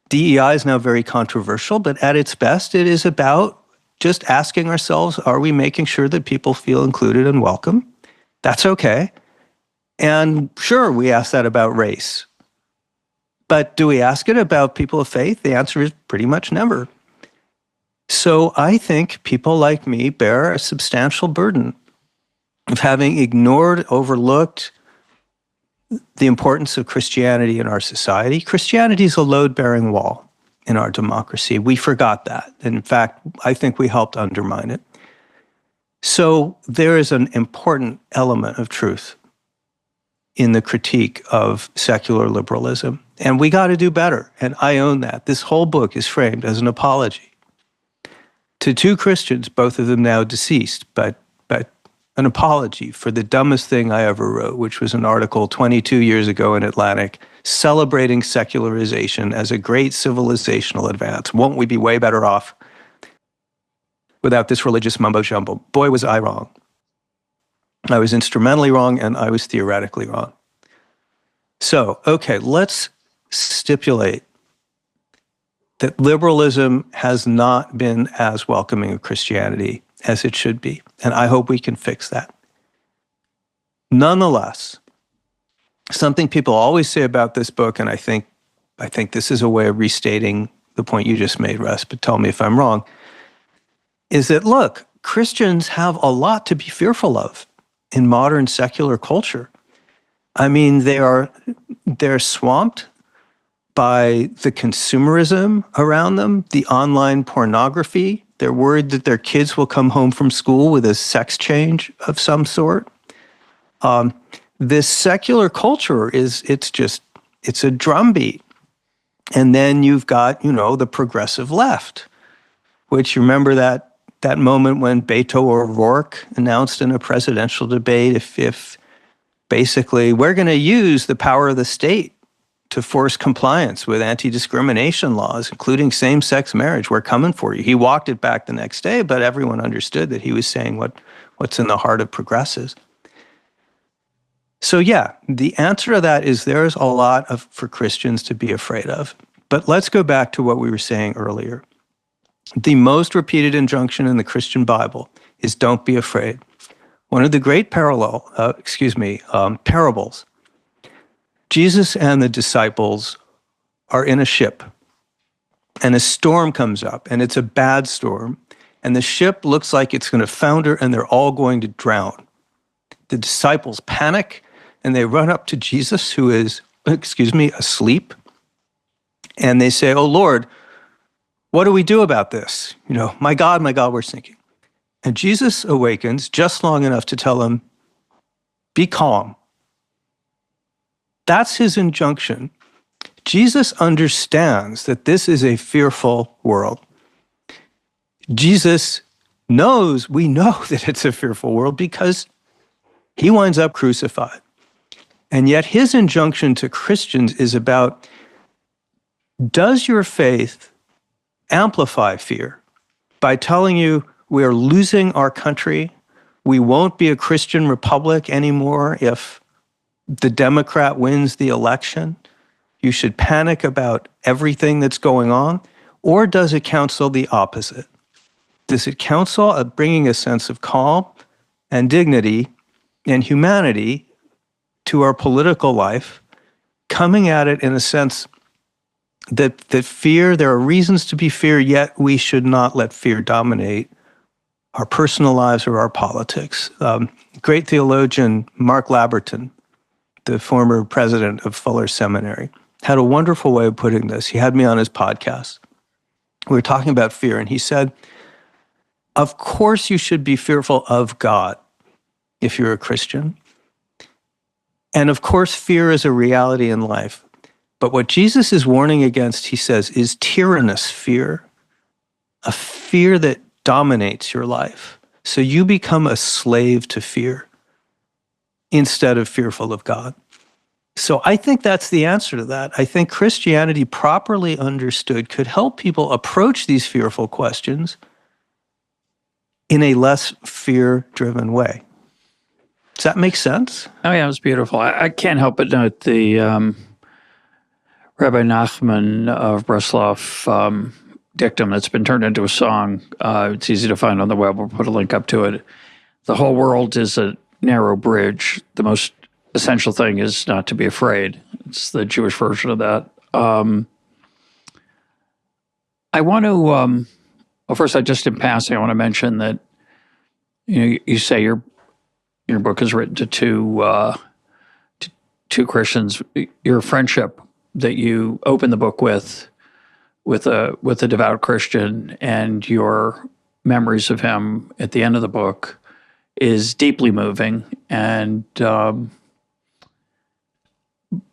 DEI is now very controversial, but at its best, it is about just asking ourselves, are we making sure that people feel included and welcome? That's okay. And sure, we ask that about race. But do we ask it about people of faith? The answer is pretty much never. So I think people like me bear a substantial burden of having ignored, overlooked the importance of Christianity in our society. Christianity is a load-bearing wall in our democracy. We forgot that. In fact, I think we helped undermine it. So there is an important element of truth in the critique of secular liberalism, and we got to do better, and I own that. This whole book is framed as an apology to two Christians, both of them now deceased, but an apology for the dumbest thing I ever wrote, which was an article 22 years ago in Atlantic celebrating secularization as a great civilizational advance. Won't we be way better off without this religious mumbo-jumbo? Boy, was I wrong. I was instrumentally wrong, and I was theoretically wrong. So, okay, let's stipulate that liberalism has not been as welcoming of Christianity as it should be, and I hope we can fix that. Nonetheless, something people always say about this book, and I think this is a way of restating the point you just made, Russ, but tell me if I'm wrong, is that, look, Christians have a lot to be fearful of in modern secular culture. I mean, they're swamped by the consumerism around them, the online pornography. They're worried that their kids will come home from school with a sex change of some sort. This secular culture it's a drumbeat. And then you've got, the progressive left, which you remember that moment when Beto O'Rourke announced in a presidential debate, if basically we're going to use the power of the state to force compliance with anti-discrimination laws, including same-sex marriage, we're coming for you. He walked it back the next day, but everyone understood that he was saying what's in the heart of progressives. So yeah, the answer to that is there's a lot for Christians to be afraid of. But let's go back to what we were saying earlier. The most repeated injunction in the Christian Bible is don't be afraid. One of the great parables, Jesus and the disciples are in a ship, and a storm comes up, and it's a bad storm, and the ship looks like it's going to founder, and they're all going to drown. The disciples panic, and they run up to Jesus, who is, asleep, and they say, "Oh, Lord, what do we do about this? My God, we're sinking." And Jesus awakens just long enough to tell them, "Be calm." That's his injunction. Jesus understands that this is a fearful world. Jesus knows, we know that it's a fearful world because he winds up crucified. And yet his injunction to Christians is about, does your faith amplify fear by telling you we are losing our country, we won't be a Christian republic anymore if the Democrat wins the election, you should panic about everything that's going on? Or does it counsel the opposite? Does it counsel bringing a sense of calm and dignity and humanity to our political life, coming at it in a sense that fear, there are reasons to be fear, yet we should not let fear dominate our personal lives or our politics. Great theologian Mark Labberton, the former president of Fuller Seminary, had a wonderful way of putting this. He had me on his podcast. We were talking about fear, and he said, of course you should be fearful of God if you're a Christian. And of course, fear is a reality in life. But what Jesus is warning against, he says, is tyrannous fear, a fear that dominates your life. So you become a slave to fear instead of fearful of God. So I think that's the answer to that. I think Christianity, properly understood, could help people approach these fearful questions in a less fear-driven way. Does that make sense? Oh, yeah, it was beautiful. I can't help but note the Rabbi Nachman of Breslov dictum that's been turned into a song. It's easy to find on the web. We'll put a link up to it. The whole world is a narrow bridge. The most essential thing is not to be afraid. It's the Jewish version of that. I want to, well, first, just in passing, I want to mention that, you say your book is written to two Christians. Your friendship that you open the book with a devout Christian, and your memories of him at the end of the book is deeply moving. And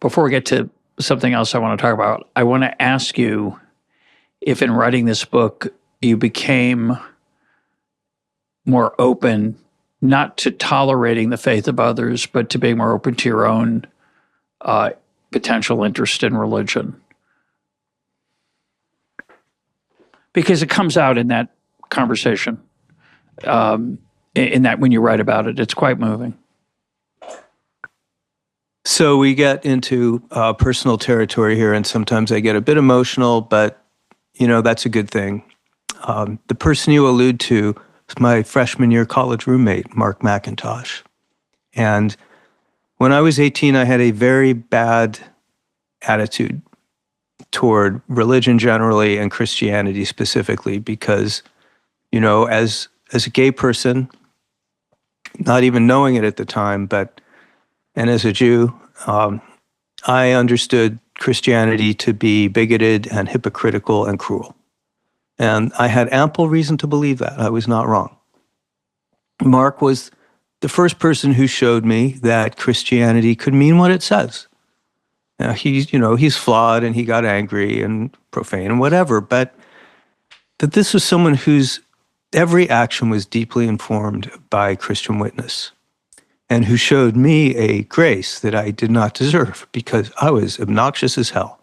before we get to something else I want to talk about, I want to ask you if in writing this book you became more open, not to tolerating the faith of others, but to being more open to your own potential interest in religion. Because it comes out in that conversation, in that when you write about it, it's quite moving. So we get into personal territory here, and sometimes I get a bit emotional, but that's a good thing. The person you allude to is my freshman year college roommate, Mark McIntosh. And When I was 18, I had a very bad attitude toward religion generally and Christianity specifically because, as a gay person, not even knowing it at the time, and as a Jew, I understood Christianity to be bigoted and hypocritical and cruel. And I had ample reason to believe that. I was not wrong. Mark was the first person who showed me that Christianity could mean what it says. Now, he's flawed and he got angry and profane and whatever, but that this was someone whose every action was deeply informed by Christian witness and who showed me a grace that I did not deserve because I was obnoxious as hell.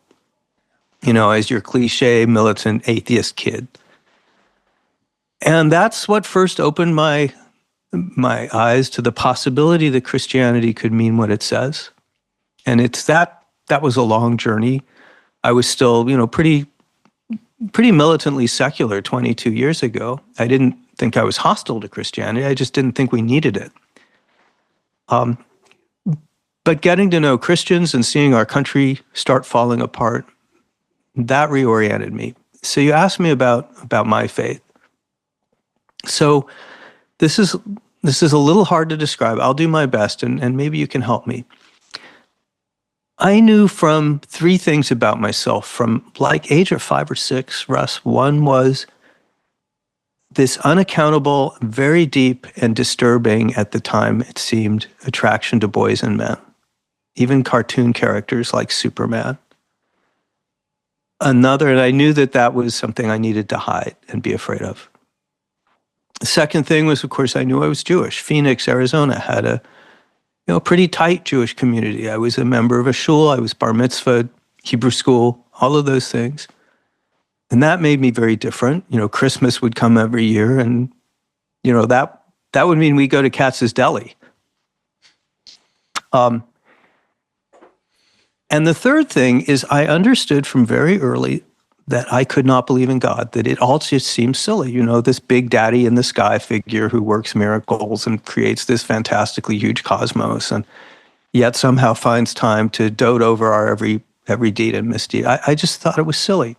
As your cliche militant atheist kid. And that's what first opened my eyes to the possibility that Christianity could mean what it says. And that was a long journey. I was still, pretty militantly secular 22 years ago. I didn't think I was hostile to Christianity. I just didn't think we needed it. But getting to know Christians and seeing our country start falling apart, that reoriented me. So you asked me about my faith. So this is a little hard to describe. I'll do my best, and maybe you can help me. I knew from three things about myself from like age of 5 or 6, Russ. One was this unaccountable, very deep and disturbing at the time, it seemed, attraction to boys and men, even cartoon characters like Superman. Another, and I knew that was something I needed to hide and be afraid of. The second thing was, of course, I knew I was Jewish. Phoenix, Arizona had a pretty tight Jewish community. I was a member of a shul. I was bar mitzvahed, Hebrew school, all of those things. And that made me very different. Christmas would come every year, and that would mean we go to Katz's Deli. And the third thing is I understood from very early that I could not believe in God, that it all just seemed silly. This big daddy in the sky figure who works miracles and creates this fantastically huge cosmos and yet somehow finds time to dote over our every deed and misdeed. I just thought it was silly.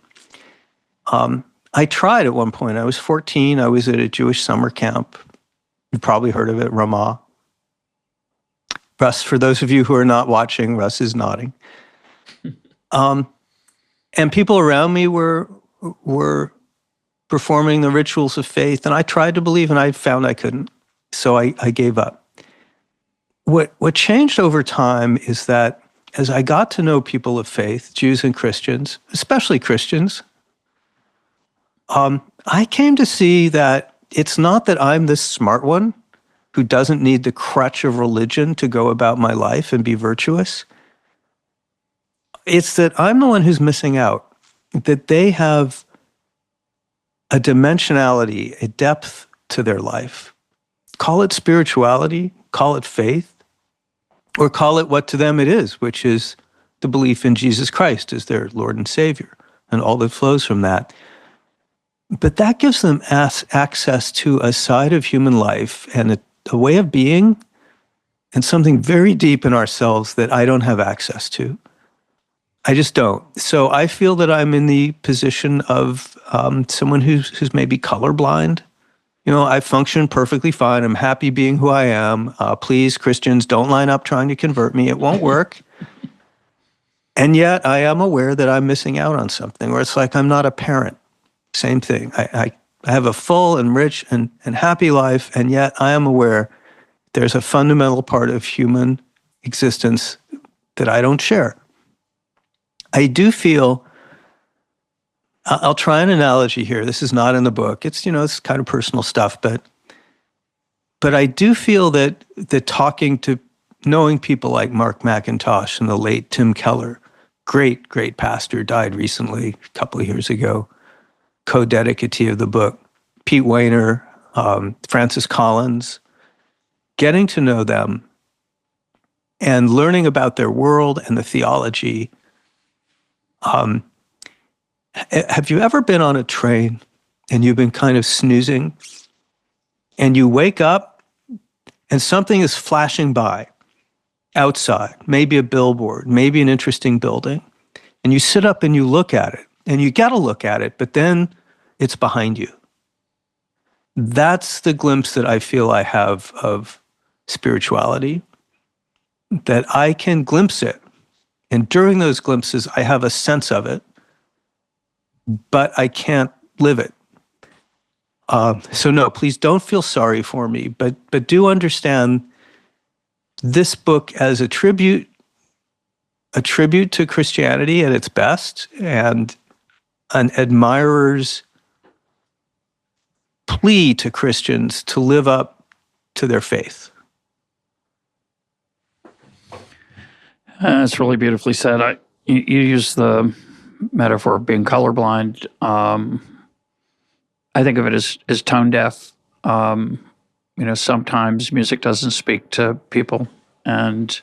I tried at one point. I was 14. I was at a Jewish summer camp. You've probably heard of it, Ramah. Russ, for those of you who are not watching, Russ is nodding. And people around me were performing the rituals of faith, and I tried to believe, and I found I couldn't. So I gave up. What changed over time is that as I got to know people of faith, Jews and Christians, especially Christians, I came to see that it's not that I'm this smart one who doesn't need the crutch of religion to go about my life and be virtuous. It's that I'm the one who's missing out, that they have a dimensionality, a depth to their life. Call it spirituality, call it faith, or call it what to them it is, which is the belief in Jesus Christ as their Lord and Savior and all that flows from that. But that gives them access to a side of human life and a way of being and something very deep in ourselves that I don't have access to. I just don't. So I feel that I'm in the position of someone who's maybe colorblind. I function perfectly fine. I'm happy being who I am. Please, Christians, don't line up trying to convert me. It won't work. And yet I am aware that I'm missing out on something, or it's like I'm not a parent. Same thing. I have a full and rich and happy life, and yet I am aware there's a fundamental part of human existence that I don't share. I do feel, I'll try an analogy here. This is not in the book. It's, it's kind of personal stuff, but I do feel that talking to, knowing people like Mark McIntosh and the late Tim Keller, great, great pastor, died recently, a couple of years ago, co-dedicatee of the book, Pete Wehner, Francis Collins, getting to know them and learning about their world and the theology. Have you ever been on a train and you've been kind of snoozing and you wake up and something is flashing by outside, maybe a billboard, maybe an interesting building, and you sit up and you look at it, and you got to look at it, but then it's behind you. That's the glimpse that I feel I have of spirituality, that I can glimpse it. And during those glimpses, I have a sense of it, but I can't live it. So no, please don't feel sorry for me, but do understand this book as a tribute to Christianity at its best, and an admirer's plea to Christians to live up to their faith. That's really beautifully said. You use the metaphor of being colorblind. I think of it as tone deaf. Sometimes music doesn't speak to people, and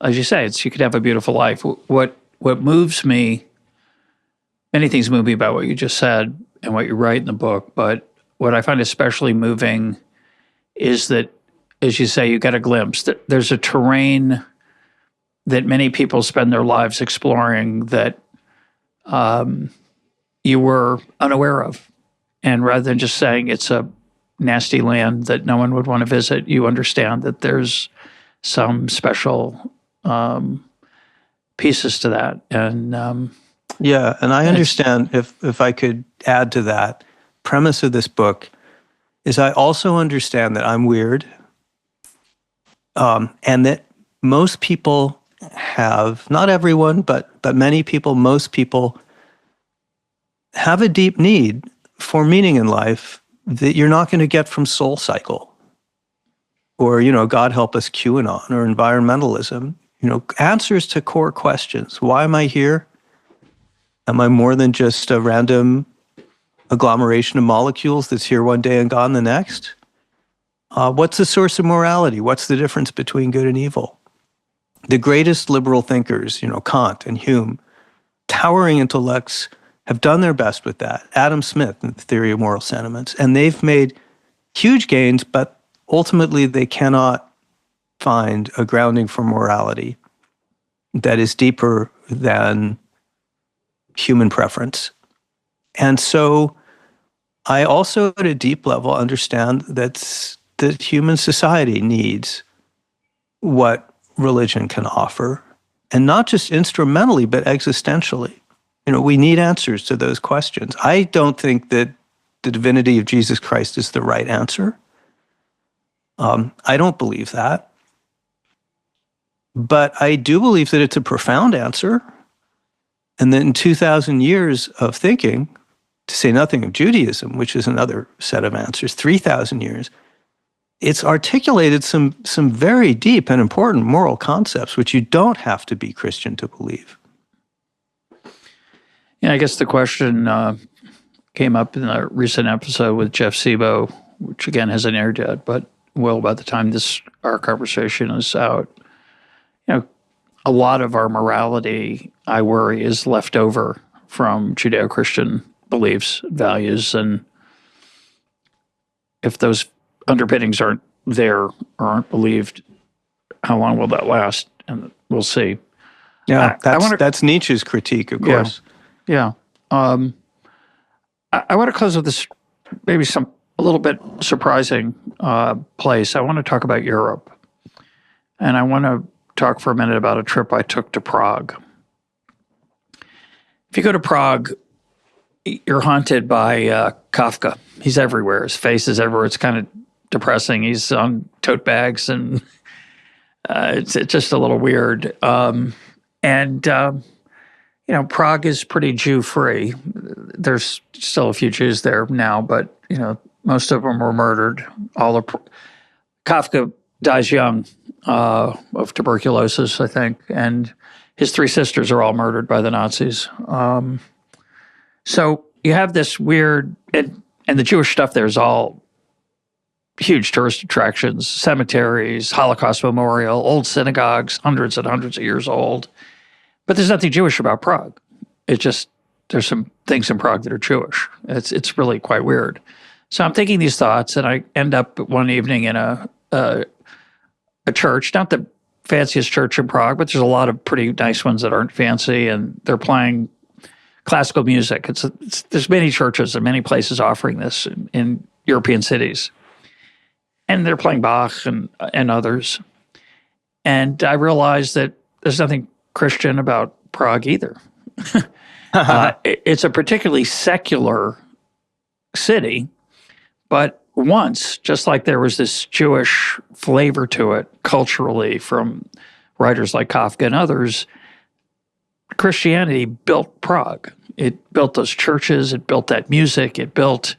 as you say, you could have a beautiful life. What moves me, many things move me about what you just said and what you write in the book, but what I find especially moving is that, as you say, you get a glimpse. There's a terrain that many people spend their lives exploring that you were unaware of. And rather than just saying it's a nasty land that no one would want to visit, you understand that there's some special pieces to that. And yeah, and I understand, if I could add to that, premise of this book is I also understand that I'm weird, and that most people have, not everyone, but many people, most people have a deep need for meaning in life that you're not going to get from Soul Cycle or, God help us, QAnon or environmentalism. Answers to core questions. Why am I here? Am I more than just a random agglomeration of molecules that's here one day and gone the next? What's the source of morality? What's the difference between good and evil? The greatest liberal thinkers, Kant and Hume, towering intellects, have done their best with that. Adam Smith and the theory of moral sentiments. And they've made huge gains, but ultimately they cannot find a grounding for morality that is deeper than human preference. And so I also, at a deep level, understand that human society needs what religion can offer, and not just instrumentally, but existentially. We need answers to those questions. I don't think that the divinity of Jesus Christ is the right answer. I don't believe that. But I do believe that it's a profound answer, and that in 2,000 years of thinking, to say nothing of Judaism, which is another set of answers, 3,000 years, it's articulated some very deep and important moral concepts, which you don't have to be Christian to believe. Yeah, I guess the question came up in a recent episode with Jeff Sebo, which again hasn't aired yet, but will by the time our conversation is out. A lot of our morality, I worry, is left over from Judeo-Christian beliefs, values, and if those underpinnings aren't there or aren't believed, how long will that last? And we'll see. Yeah, that's Nietzsche's critique, of course. Yeah. I want to close with this, maybe a little bit surprising place. I want to talk about Europe. And I want to talk for a minute about a trip I took to Prague. If you go to Prague, you're haunted by Kafka. He's everywhere. His face is everywhere. It's kind of depressing. He's on tote bags, and it's just a little weird. Prague is pretty Jew-free. There's still a few Jews there now, but most of them were murdered. Kafka dies young of tuberculosis, I think, and his three sisters are all murdered by the Nazis. So you have this weird, and the Jewish stuff there is all huge tourist attractions, cemeteries, Holocaust memorial, old synagogues, hundreds and hundreds of years old. But there's nothing Jewish about Prague. It's just, there's some things in Prague that are Jewish. It's really quite weird. So I'm thinking these thoughts, and I end up one evening in a church, not the fanciest church in Prague, but there's a lot of pretty nice ones that aren't fancy, and they're playing classical music. There's many churches and many places offering this in European cities. And they're playing Bach and others. And I realized that there's nothing Christian about Prague either. It's a particularly secular city, but once, just like there was this Jewish flavor to it culturally from writers like Kafka and others, Christianity built Prague. It built those churches, it built that music, it built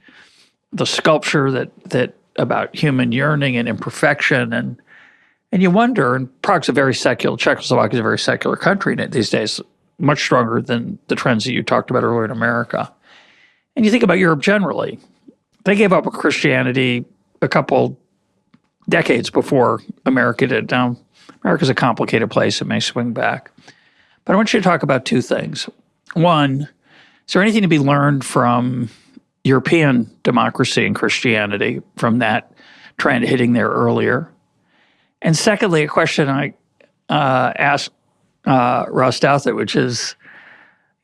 the sculpture that about human yearning and imperfection. And you wonder, and Prague's a very secular, Czechoslovakia is a very secular country these days, much stronger than the trends that you talked about earlier in America. And you think about Europe generally. They gave up Christianity a couple decades before America did. Now, America's a complicated place. It may swing back. But I want you to talk about two things. One, is there anything to be learned from European democracy and Christianity, from that trend hitting there earlier? And secondly, a question I asked Russ Douthit, which is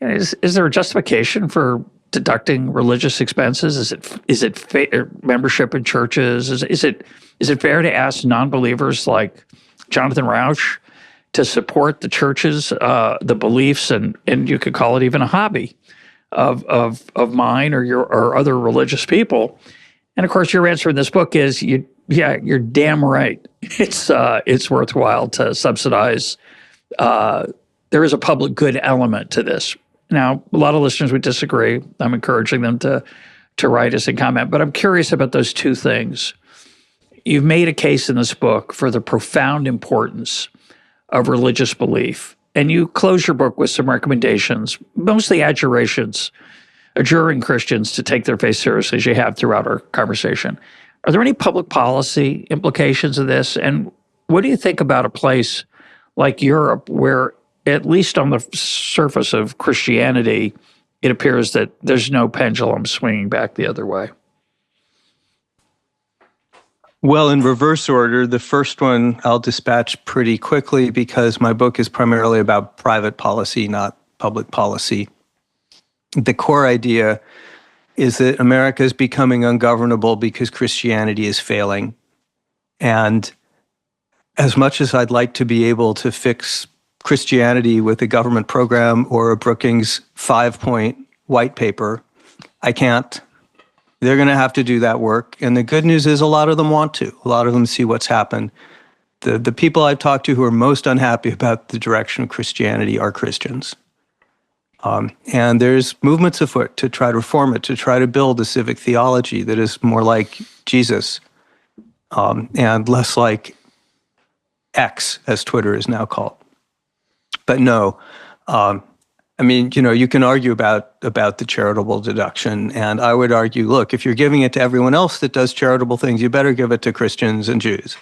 there a justification for deducting religious expenses? Is it membership in churches? Is it fair to ask non-believers like Jonathan Rauch to support the churches, the beliefs, and you could call it even a hobby of mine or other religious people? And of course, your answer in this book is you're damn right. It's worthwhile to subsidize. There is a public good element to this. Now, a lot of listeners would disagree. I'm encouraging them to write us and comment, but I'm curious about those two things. You've made a case in this book for the profound importance of religious belief, and you close your book with some recommendations, mostly adjurations, adjuring Christians to take their faith seriously, as you have throughout our conversation. Are there any public policy implications of this? And what do you think about a place like Europe where, at least on the surface of Christianity, it appears that there's no pendulum swinging back the other way? Well, in reverse order, the first one I'll dispatch pretty quickly because my book is primarily about private policy, not public policy. The core idea is that America is becoming ungovernable because Christianity is failing. And as much as I'd like to be able to fix Christianity with a government program or a Brookings 5-point white paper, I can't. They're going to have to do that work. And the good news is a lot of them want to. A lot of them see what's happened. The people I've talked to who are most unhappy about the direction of Christianity are Christians. And there's movements afoot to try to reform it, to try to build a civic theology that is more like Jesus and less like X, as Twitter is now called. But no, I mean, you can argue about the charitable deduction, and I would argue, look, if you're giving it to everyone else that does charitable things, you better give it to Christians and Jews.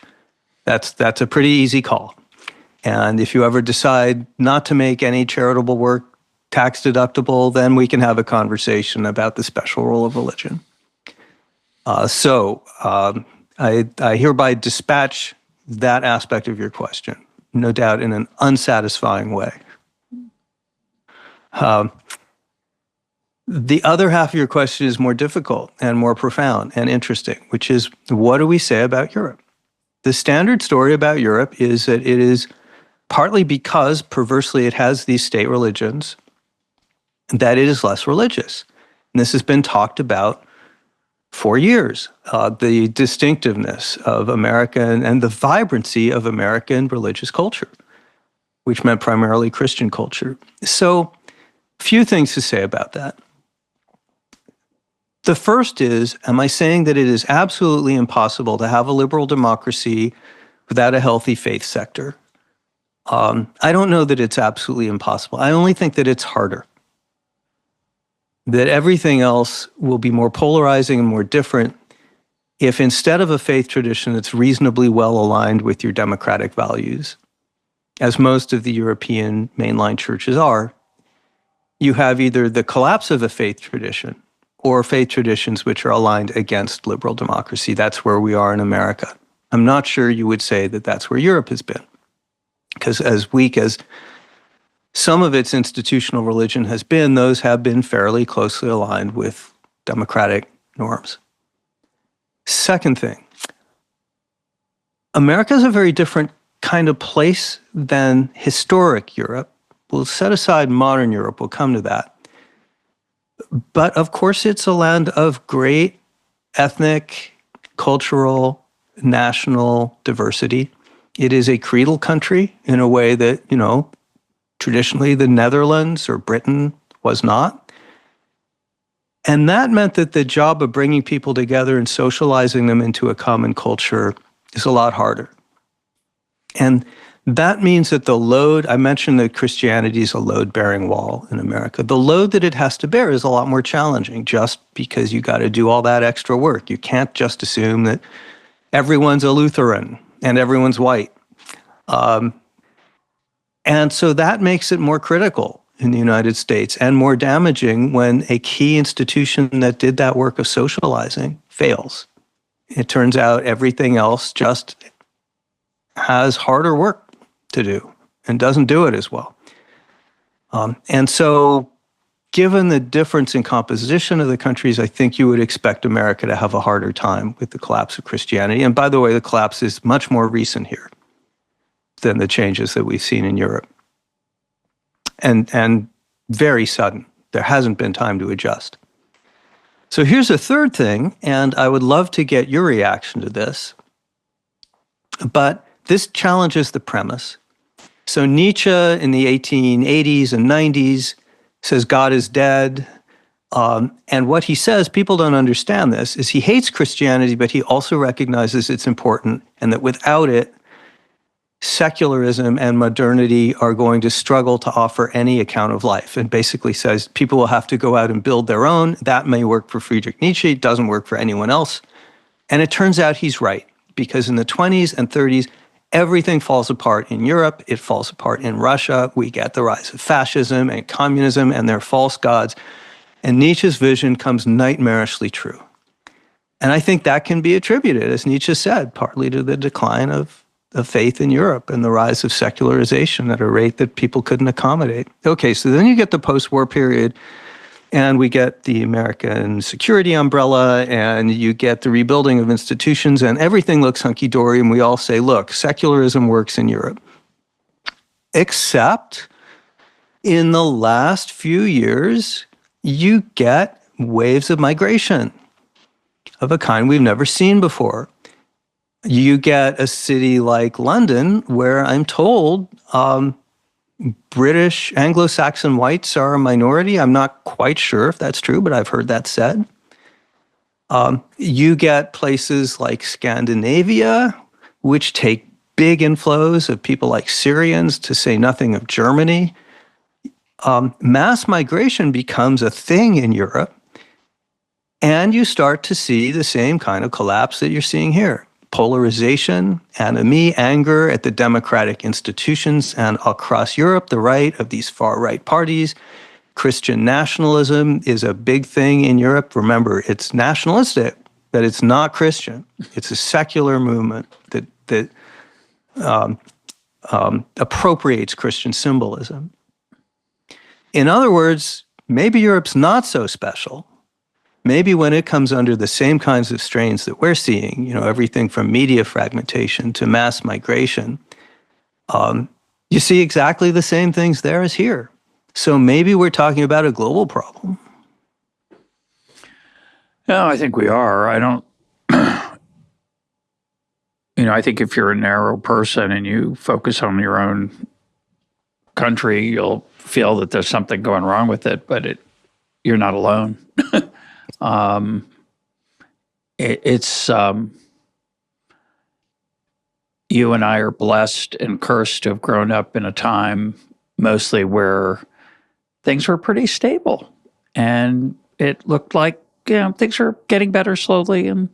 That's a pretty easy call. And if you ever decide not to make any charitable work tax deductible, then we can have a conversation about the special role of religion. So I hereby dispatch that aspect of your question, no doubt in an unsatisfying way. The other half of your question is more difficult and more profound and interesting, which is, what do we say about Europe? The standard story about Europe is that it is partly because, perversely, it has these state religions, that it is less religious. And this has been talked about for years, the distinctiveness of American and the vibrancy of American religious culture, which meant primarily Christian culture. So, few things to say about that. The first is, am I saying that it is absolutely impossible to have a liberal democracy without a healthy faith sector? I don't know that it's absolutely impossible. I only think that it's harder. That everything else will be more polarizing and more different if instead of a faith tradition that's reasonably well aligned with your democratic values, as most of the European mainline churches are, you have either the collapse of a faith tradition or faith traditions which are aligned against liberal democracy. That's where we are in America. I'm not sure you would say that that's where Europe has been. because as weak as some of its institutional religion has been, those have been fairly closely aligned with democratic norms. Second thing, America is a very different kind of place than historic Europe. We'll set aside modern Europe, we'll come to that. But of course, it's a land of great ethnic, cultural, national diversity. It is a creedal country in a way that, traditionally the Netherlands or Britain was not. And that meant that the job of bringing people together and socializing them into a common culture is a lot harder. And that means that the load, I mentioned that Christianity is a load-bearing wall in America. The load that it has to bear is a lot more challenging just because you got to do all that extra work. You can't just assume that everyone's a Lutheran and everyone's white. And so that makes it more critical in the United States and more damaging when a key institution that did that work of socializing fails. It turns out everything else just has harder work to do and doesn't do it as well. And so given the difference in composition of the countries, I think you would expect America to have a harder time with the collapse of Christianity. And by the way, the collapse is much more recent here than the changes that we've seen in Europe. And very sudden. There hasn't been time to adjust. So here's a third thing, and I would love to get your reaction to this. But this challenges the premise. So Nietzsche in the 1880s and 90s says God is dead. And what he says, people don't understand this, is he hates Christianity, but he also recognizes it's important and that without it, secularism and modernity are going to struggle to offer any account of life, and basically says people will have to go out and build their own. That may work for Friedrich Nietzsche, it doesn't work for anyone else. And it turns out he's right, because in the 20s and 30s, everything falls apart in Europe, it falls apart in Russia, we get the rise of fascism and communism and their false gods, and Nietzsche's vision comes nightmarishly true. And I think that can be attributed, as Nietzsche said, partly to the decline of faith in Europe and the rise of secularization at a rate that people couldn't accommodate. Okay, so then you get the post-war period, and we get the American security umbrella, and you get the rebuilding of institutions, and everything looks hunky-dory, and we all say, look, secularism works in Europe. Except in the last few years, you get waves of migration of a kind we've never seen before. You get a city like London, where I'm told British Anglo-Saxon whites are a minority. I'm not quite sure if that's true, but I've heard that said. You get places like Scandinavia, which take big inflows of people like Syrians, to say nothing of Germany. Mass migration becomes a thing in Europe, and you start to see the same kind of collapse that you're seeing here. Polarization, enemy, anger at the democratic institutions and across Europe, the right of these far-right parties. Christian nationalism is a big thing in Europe. Remember, it's nationalistic, but it's not Christian. It's a secular movement that appropriates Christian symbolism. In other words, maybe Europe's not so special. Maybe when it comes under the same kinds of strains that we're seeing, everything from media fragmentation to mass migration, you see exactly the same things there as here. So maybe we're talking about a global problem. No, I think we are. I don't, I think if you're a narrow person and you focus on your own country, you'll feel that there's something going wrong with it, but you're not alone. You and I are blessed and cursed to have grown up in a time mostly where things were pretty stable, and it looked like things are getting better slowly in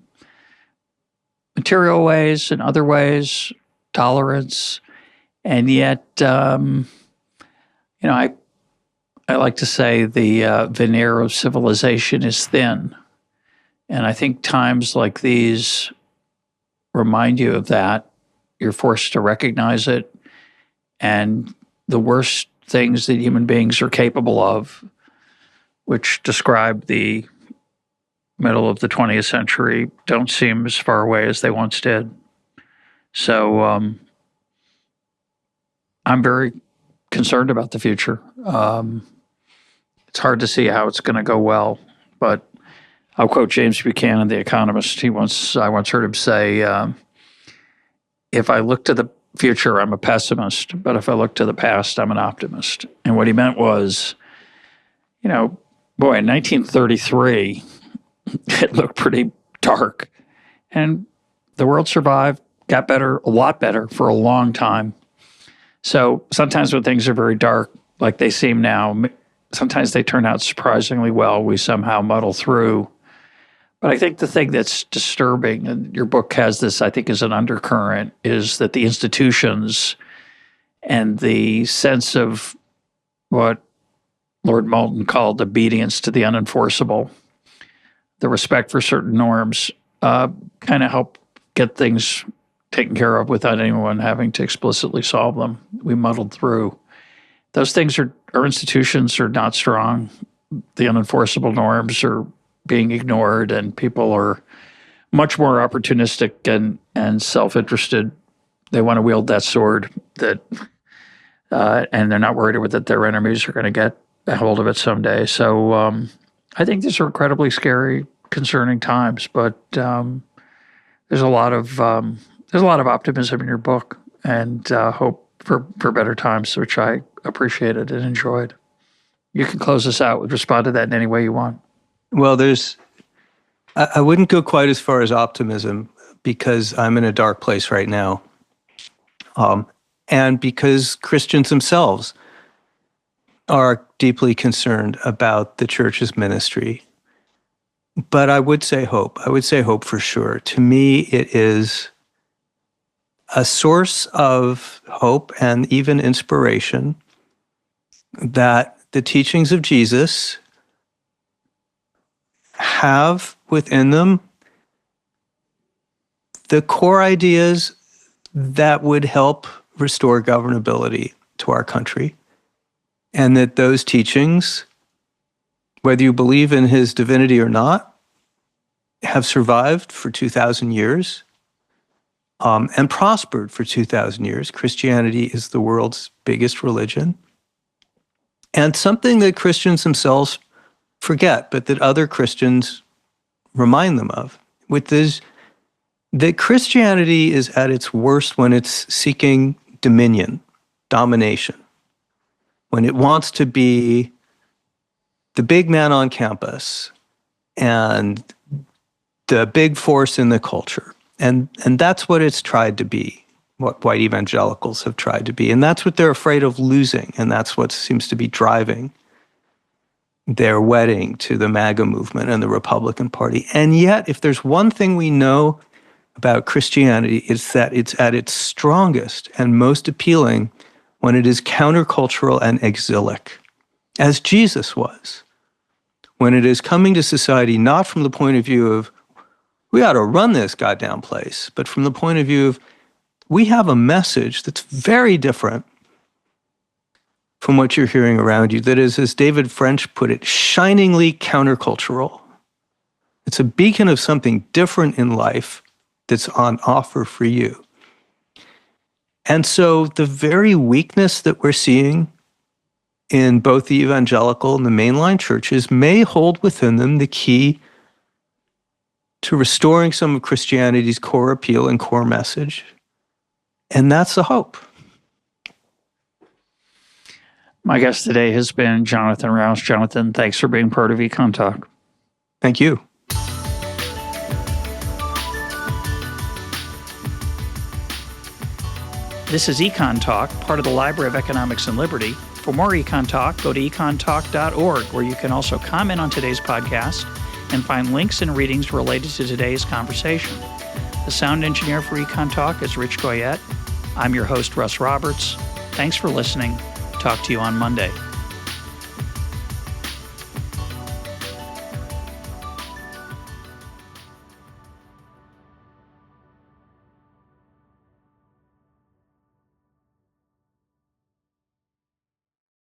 material ways and other ways, tolerance, and yet I like to say the veneer of civilization is thin. And I think times like these remind you of that. You're forced to recognize it. and the worst things that human beings are capable of, which describe the middle of the 20th century, don't seem as far away as they once did. So I'm very concerned about the future. It's hard to see how it's going to go well, but I'll quote James Buchanan, the economist. I once heard him say, if I look to the future, I'm a pessimist, but if I look to the past, I'm an optimist. And what he meant was, in 1933, it looked pretty dark, and the world survived, got better, a lot better for a long time. So sometimes when things are very dark, like they seem now, sometimes they turn out surprisingly well. We somehow muddle through. But I think the thing that's disturbing, and your book has this, I think, as an undercurrent, is that the institutions and the sense of what Lord Moulton called obedience to the unenforceable, the respect for certain norms, kind of help get things taken care of without anyone having to explicitly solve them. We muddled through. Those things our institutions are not strong. The unenforceable norms are being ignored, and people are much more opportunistic and self-interested. They want to wield that sword and they're not worried that their enemies are going to get a hold of it someday. So I think these are incredibly scary, concerning times, but there's a lot of optimism in your book and hope for better times, which I appreciated and enjoyed. You can close us out. Respond to that in any way you want. Well, I wouldn't go quite as far as optimism because I'm in a dark place right now. And because Christians themselves are deeply concerned about the church's ministry. But I would say hope. I would say hope for sure. To me, it is a source of hope and even inspiration that the teachings of Jesus have within them the core ideas that would help restore governability to our country, and that those teachings, whether you believe in his divinity or not, have survived for 2,000 years and prospered for 2,000 years. Christianity is the world's biggest religion, and something that Christians themselves forget, but that other Christians remind them of, which is that Christianity is at its worst when it's seeking dominion, domination, when it wants to be the big man on campus and the big force in the culture. And that's what it's tried to be, what white evangelicals have tried to be. And that's what they're afraid of losing. And that's what seems to be driving their wedding to the MAGA movement and the Republican Party. And yet, if there's one thing we know about Christianity, it's that it's at its strongest and most appealing when it is countercultural and exilic, as Jesus was. When it is coming to society not from the point of view of, we ought to run this goddamn place, but from the point of view of, we have a message that's very different from what you're hearing around you, that is, as David French put it, shiningly countercultural. It's a beacon of something different in life that's on offer for you. And so the very weakness that we're seeing in both the evangelical and the mainline churches may hold within them the key to restoring some of Christianity's core appeal and core message. And that's the hope. My guest today has been Jonathan Rauch. Jonathan, thanks for being part of EconTalk. Thank you. This is EconTalk, part of the Library of Economics and Liberty. For more EconTalk, go to econtalk.org, where you can also comment on today's podcast and find links and readings related to today's conversation. The sound engineer for EconTalk is Rich Goyette. I'm your host, Russ Roberts. Thanks for listening. Talk to you on Monday.